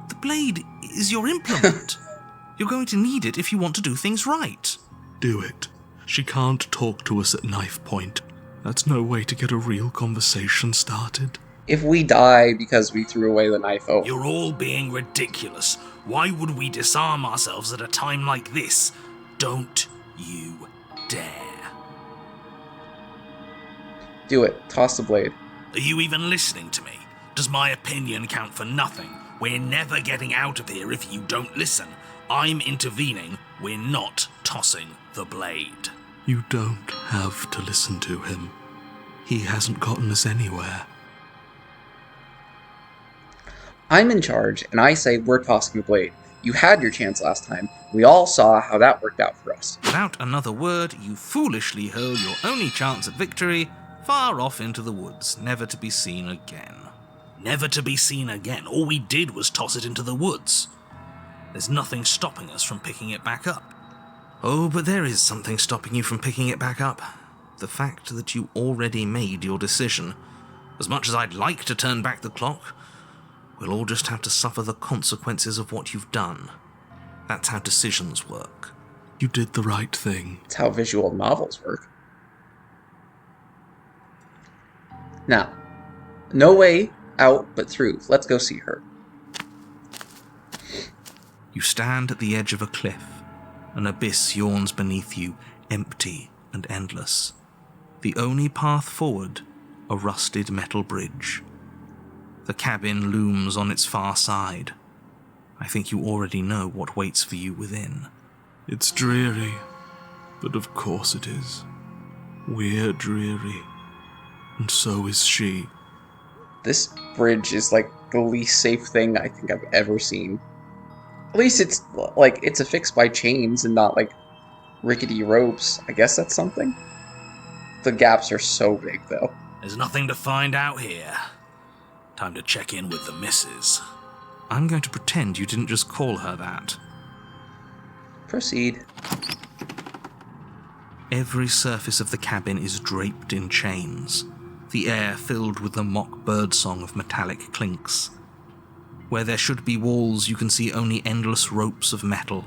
The blade is your implement. You're going to need it if you want to do things right. Do it. She can't talk to us at knife point. That's no way to get a real conversation started. If we die because we threw away the knife, oh. You're all being ridiculous. Why would we disarm ourselves at a time like this? Don't you dare. Do it. Toss the blade. Are you even listening to me? Does my opinion count for nothing? We're never getting out of here if you don't listen. I'm intervening. We're not tossing the blade. You don't have to listen to him. He hasn't gotten us anywhere. I'm in charge, and I say we're tossing the blade. You had your chance last time. We all saw how that worked out for us. Without another word, you foolishly hurl your only chance at victory far off into the woods, never to be seen again. Never to be seen again. All we did was toss it into the woods. There's nothing stopping us from picking it back up. Oh, but there is something stopping you from picking it back up. The fact that you already made your decision. As much as I'd like to turn back the clock, we'll all just have to suffer the consequences of what you've done. That's how decisions work. You did the right thing. It's how visual novels work. Now, no way out but through. Let's go see her. You stand at the edge of a cliff. An abyss yawns beneath you, empty and endless. The only path forward, a rusted metal bridge. The cabin looms on its far side. I think you already know what waits for you within. It's dreary, but of course it is. We're dreary, and so is she. This bridge is like the least safe thing I think I've ever seen. At least it's like it's affixed by chains and not like rickety ropes. I guess that's something. The gaps are so big though. There's nothing to find out here. Time to check in with the missus. I'm going to pretend you didn't just call her that. Proceed. Every surface of the cabin is draped in chains, the air filled with the mock birdsong of metallic clinks. Where there should be walls, you can see only endless ropes of metal,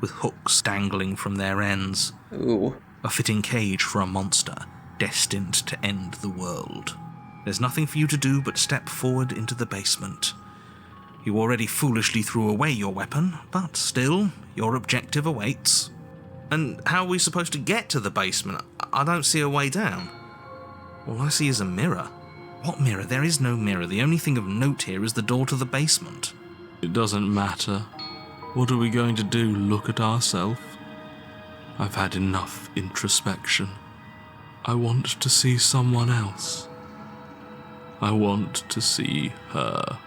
with hooks dangling from their ends. Ooh. A fitting cage for a monster, destined to end the world. There's nothing for you to do but step forward into the basement. You already foolishly threw away your weapon, but still, your objective awaits. And how are we supposed to get to the basement? I don't see a way down. All I see is a mirror. What mirror? There is no mirror. The only thing of note here is the door to the basement. It doesn't matter. What are we going to do, look at ourselves? I've had enough introspection. I want to see someone else. I want to see her.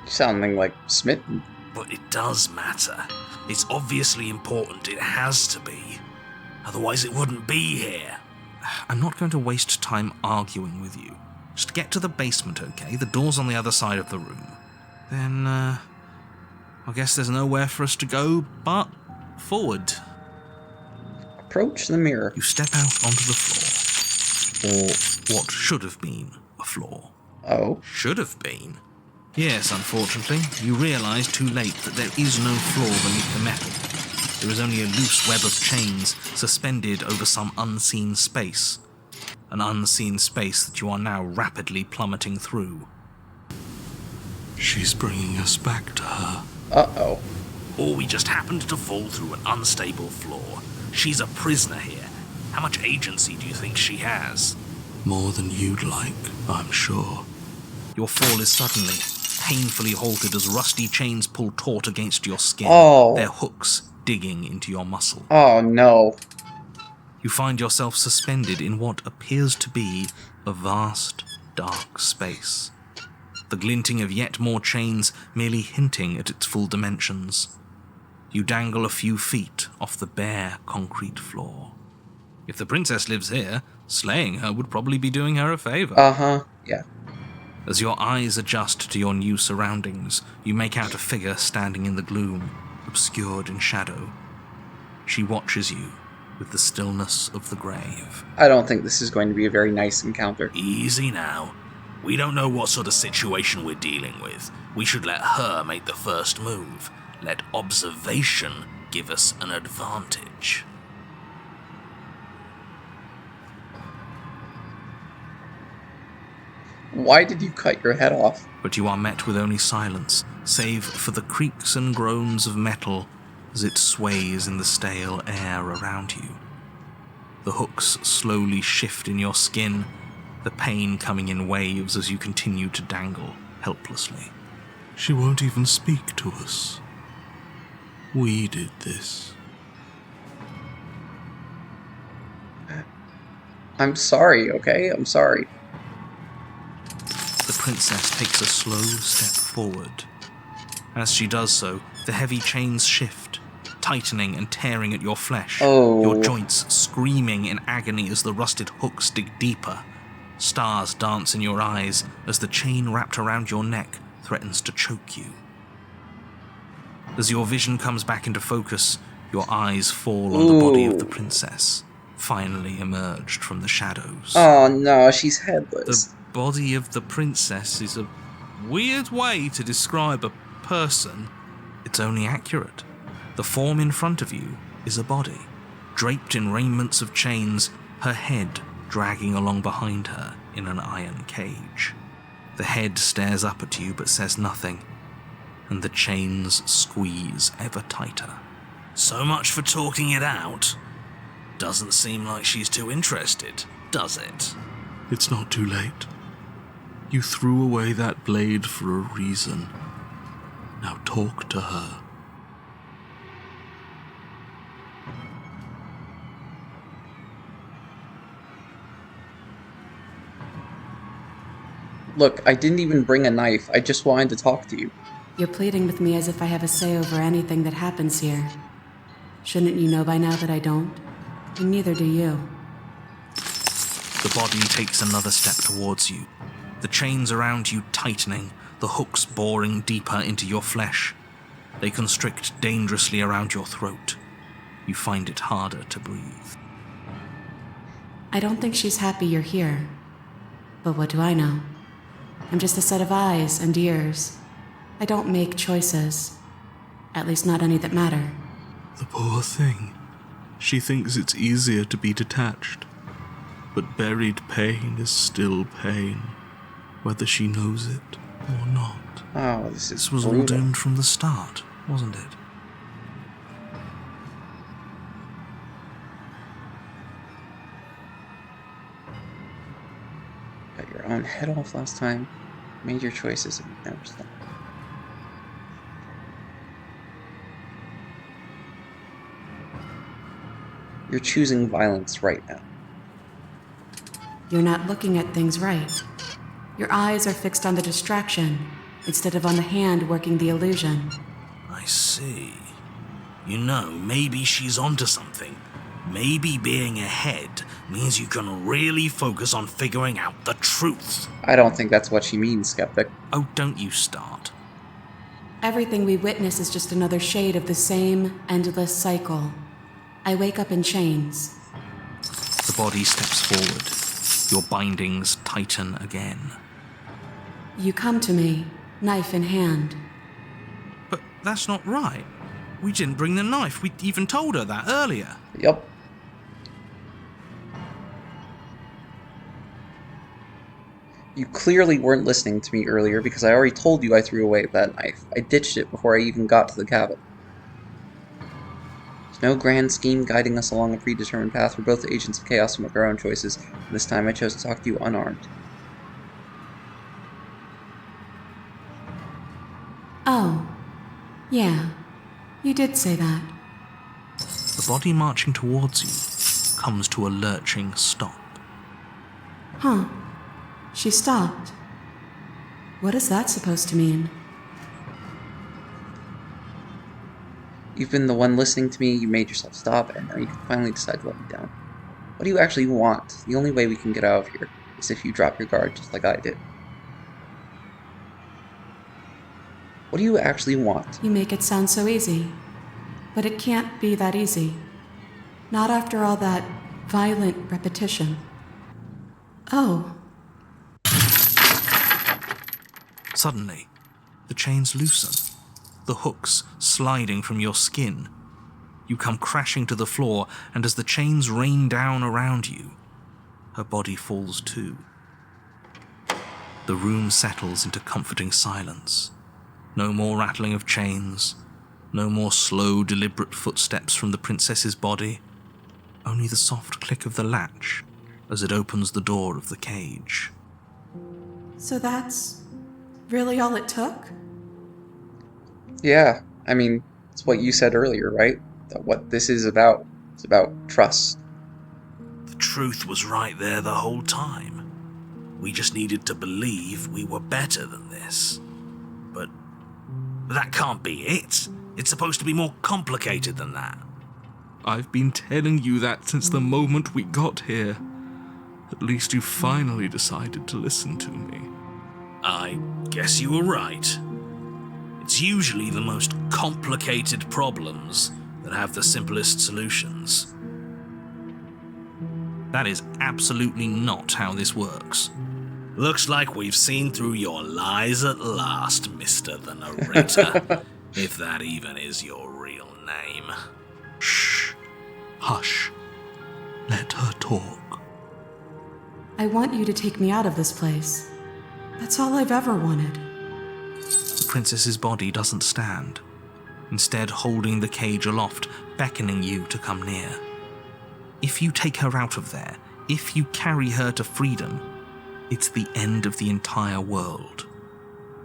Sounding like smitten. But it does matter. It's obviously important. It has to be. Otherwise it wouldn't be here. I'm not going to waste time arguing with you. Just get to the basement, okay? The door's on the other side of the room. Then, I guess there's nowhere for us to go but forward. Approach the mirror. You step out onto the floor. Or what should have been a floor. Oh. Should have been? Yes, unfortunately. You realise too late that there is no floor beneath the metal. There is only a loose web of chains suspended over some unseen space. An unseen space that you are now rapidly plummeting through. She's bringing us back to her. Uh-oh. Or we just happened to fall through an unstable floor. She's a prisoner here. How much agency do you think she has? More than you'd like, I'm sure. Your fall is suddenly, painfully halted as rusty chains pull taut against your skin, their hooks digging into your muscle. Oh no. You find yourself suspended in what appears to be a vast, dark space. The glinting of yet more chains merely hinting at its full dimensions. You dangle a few feet off the bare concrete floor. If the princess lives here, slaying her would probably be doing her a favor. Yeah. As your eyes adjust to your new surroundings, you make out a figure standing in the gloom, obscured in shadow. She watches you with the stillness of the grave. I don't think this is going to be a very nice encounter. Easy now. We don't know what sort of situation we're dealing with. We should let her make the first move. Let observation give us an advantage. Why did you cut your head off? But you are met with only silence, save for the creaks and groans of metal as it sways in the stale air around you. The hooks slowly shift in your skin, the pain coming in waves as you continue to dangle helplessly. She won't even speak to us. We did this. I'm sorry, okay? I'm sorry. The princess takes a slow step forward. As she does so, the heavy chains shift, tightening and tearing at your flesh, your joints screaming in agony as the rusted hooks dig deeper. Stars dance in your eyes as the chain wrapped around your neck threatens to choke you. As your vision comes back into focus, your eyes fall on the body of the princess, finally emerged from the shadows. Oh no, she's headless. The body of the princess is a weird way to describe a person. It's only accurate. The form in front of you is a body, draped in raiments of chains, her head dragging along behind her in an iron cage. The head stares up at you but says nothing, and the chains squeeze ever tighter. So much for talking it out. Doesn't seem like she's too interested, does it? It's not too late. You threw away that blade for a reason. Now talk to her. Look, I didn't even bring a knife. I just wanted to talk to you. You're pleading with me as if I have a say over anything that happens here. Shouldn't you know by now that I don't? And neither do you. The body takes another step towards you, the chains around you tightening, the hooks boring deeper into your flesh. They constrict dangerously around your throat. You find it harder to breathe. I don't think she's happy you're here. But what do I know? I'm just a set of eyes and ears. I don't make choices. At least not any that matter. The poor thing. She thinks it's easier to be detached. But buried pain is still pain, whether she knows it or not. Oh, this was brutal. all doomed from the start, wasn't it? Cut your own head off last time. Made your choices and you never stopped. You're choosing violence right now. You're not looking at things right. Your eyes are fixed on the distraction, instead of on the hand working the illusion. I see. You know, maybe she's onto something. Maybe being ahead means you can really focus on figuring out the truth. I don't think that's what she means, Skeptic. Oh, don't you start. Everything we witness is just another shade of the same endless cycle. I wake up in chains. The body steps forward. Your bindings tighten again. You come to me, knife in hand. But that's not right. We didn't bring the knife. We even told her that earlier. Yup. You clearly weren't listening to me earlier because I already told you I threw away that knife. I ditched it before I even got to the cabin. There's no grand scheme guiding us along a predetermined path. We're both agents of chaos and make our own choices. And this time I chose to talk to you unarmed. Oh, yeah, you did say that. The body marching towards you comes to a lurching stop. Huh. She stopped. What is that supposed to mean? You've been the one listening to me, you made yourself stop, and now you can finally decide to let me down. What do you actually want? The only way we can get out of here is if you drop your guard just like I did. What do you actually want? You make it sound so easy. But it can't be that easy. Not after all that violent repetition. Oh. Suddenly, the chains loosen, the hooks sliding from your skin. You come crashing to the floor, and as the chains rain down around you, her body falls too. The room settles into comforting silence. No more rattling of chains, no more slow, deliberate footsteps from the princess's body, only the soft click of the latch as it opens the door of the cage. So that's really all it took? Yeah, I mean, it's what you said earlier, right? That what this is about. It's about trust. The truth was right there the whole time. We just needed to believe we were better than this. But that can't be it. It's supposed to be more complicated than that. I've been telling you that since the moment we got here. At least you finally decided to listen to me. I guess you were right. It's usually the most complicated problems that have the simplest solutions. That is absolutely not how this works. Looks like we've seen through your lies at last, Mr. the Narrator. If that even is your real name. Shh. Hush. Let her talk. I want you to take me out of this place. That's all I've ever wanted. The princess's body doesn't stand, instead holding the cage aloft, beckoning you to come near. If you take her out of there, if you carry her to freedom, it's the end of the entire world.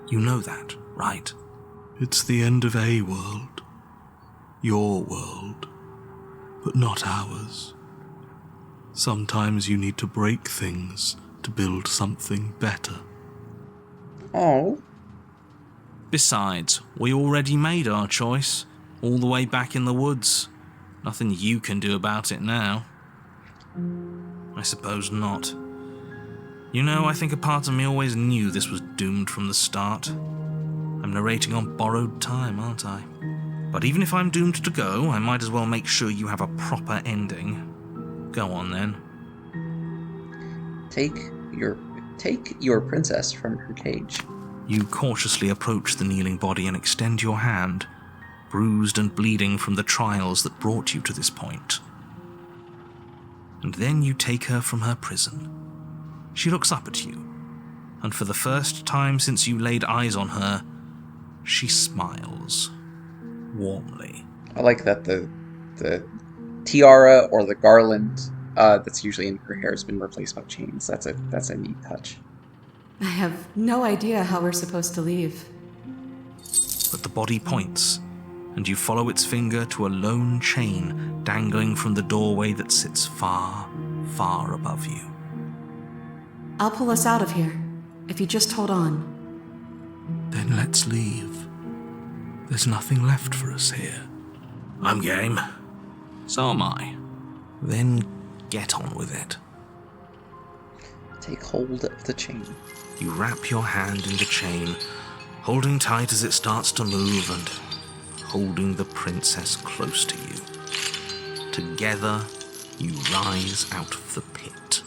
You know that, right? It's the end of a world. Your world. But not ours. Sometimes you need to break things to build something better. Oh. Besides, we already made our choice, all the way back in the woods. Nothing you can do about it now. I suppose not. You know, I think a part of me always knew this was doomed from the start. I'm narrating on borrowed time, aren't I? But even if I'm doomed to go, I might as well make sure you have a proper ending. Go on, then. Take your princess from her cage. You cautiously approach the kneeling body and extend your hand, bruised and bleeding from the trials that brought you to this point. And then you take her from her prison. She looks up at you, and for the first time since you laid eyes on her, she smiles, warmly. I like that the tiara or the garland that's usually in her hair has been replaced by chains. That's a neat touch. I have no idea how we're supposed to leave. But the body points, and you follow its finger to a lone chain dangling from the doorway that sits far, far above you. I'll pull us out of here, if you just hold on. Then let's leave. There's nothing left for us here. I'm game. So am I. Then get on with it. Take hold of the chain. You wrap your hand in the chain, holding tight as it starts to move and holding the princess close to you. Together, you rise out of the pit.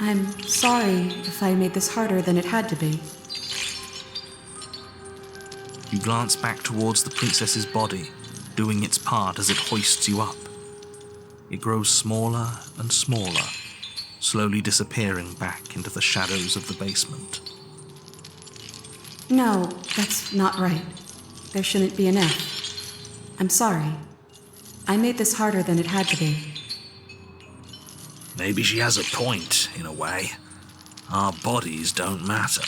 I'm sorry if I made this harder than it had to be. You glance back towards the princess's body, doing its part as it hoists you up. It grows smaller and smaller, slowly disappearing back into the shadows of the basement. No, that's not right. There shouldn't be an F. I'm sorry. I made this harder than it had to be. Maybe she has a point, in a way. Our bodies don't matter.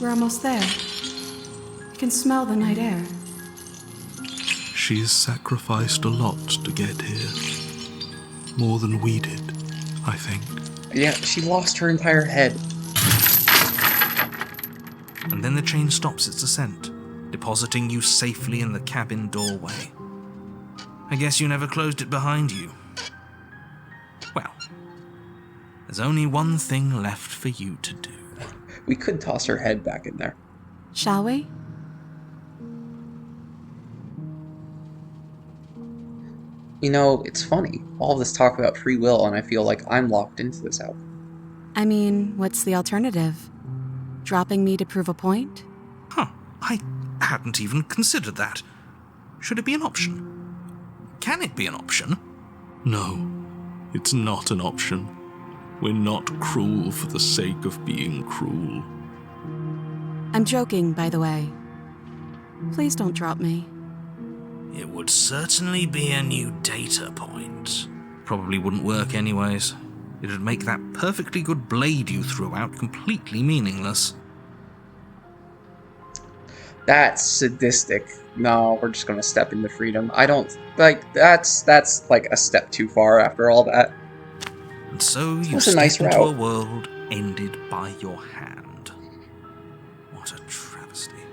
We're almost there. I can smell the night air. She's sacrificed a lot to get here. More than we did, I think. Yeah, she lost her entire head. And then the train stops its ascent, depositing you safely in the cabin doorway. I guess you never closed it behind you. Well, there's only one thing left for you to do. We could toss her head back in there. Shall we? You know, it's funny. All this talk about free will, and I feel like I'm locked into this outcome. I mean, what's the alternative? Dropping me to prove a point? Huh, I hadn't even considered that. Should it be an option? Can it be an option? No, it's not an option. We're not cruel for the sake of being cruel. I'm joking, by the way. Please don't drop me. It would certainly be a new data point. Probably wouldn't work anyways. It'd make that perfectly good blade you threw out completely meaningless. That's sadistic. No, we're just gonna step into freedom. I don't like that's like a step too far after all that. And so you was a step nice into route. a world ended by your hand. What a travesty.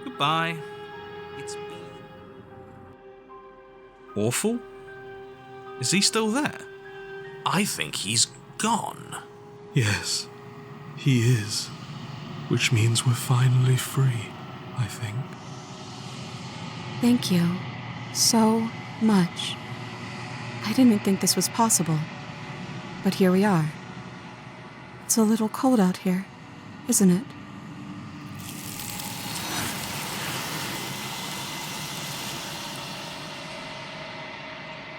Goodbye. It's been awful? Is he still there? I think he's gone. Yes, he is. Which means we're finally free, I think. Thank you so much. I didn't think this was possible, but here we are. It's a little cold out here, isn't it?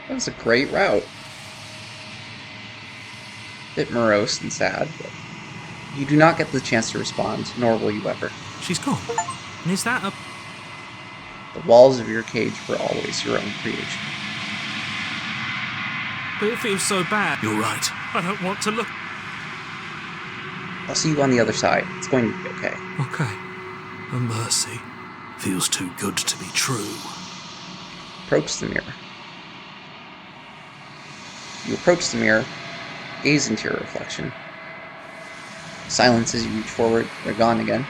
That was a great route. Bit morose and sad, but you do not get the chance to respond, nor will you ever. She's gone. And is that a... The walls of your cage were always your own creation. But it feels so bad. You're right. I don't want to look... I'll see you on the other side. It's going to be okay. Okay. A mercy. Feels too good to be true. Approach the mirror. You approach the mirror, gaze into your reflection. Silence as you reach forward, they're gone again.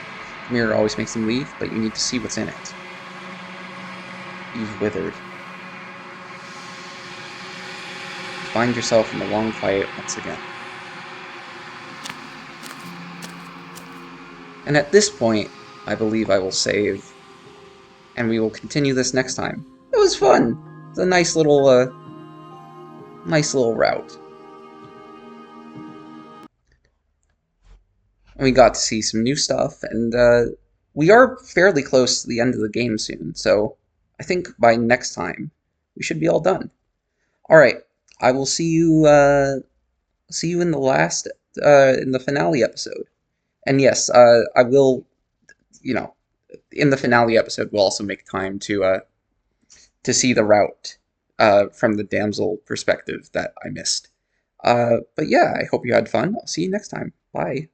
The mirror always makes them leave, but you need to see what's in it. You've withered. You find yourself in the long quiet once again. And at this point, I believe I will save, and we will continue this next time. It was fun! It's a nice little route. And we got to see some new stuff, and we are fairly close to the end of the game soon, so I think by next time we should be all done. Alright, I will see you in the last in the finale episode. And yes, I will, in the finale episode we'll also make time to see the route from the Damsel perspective that I missed. But yeah, I hope you had fun. I'll see you next time. Bye.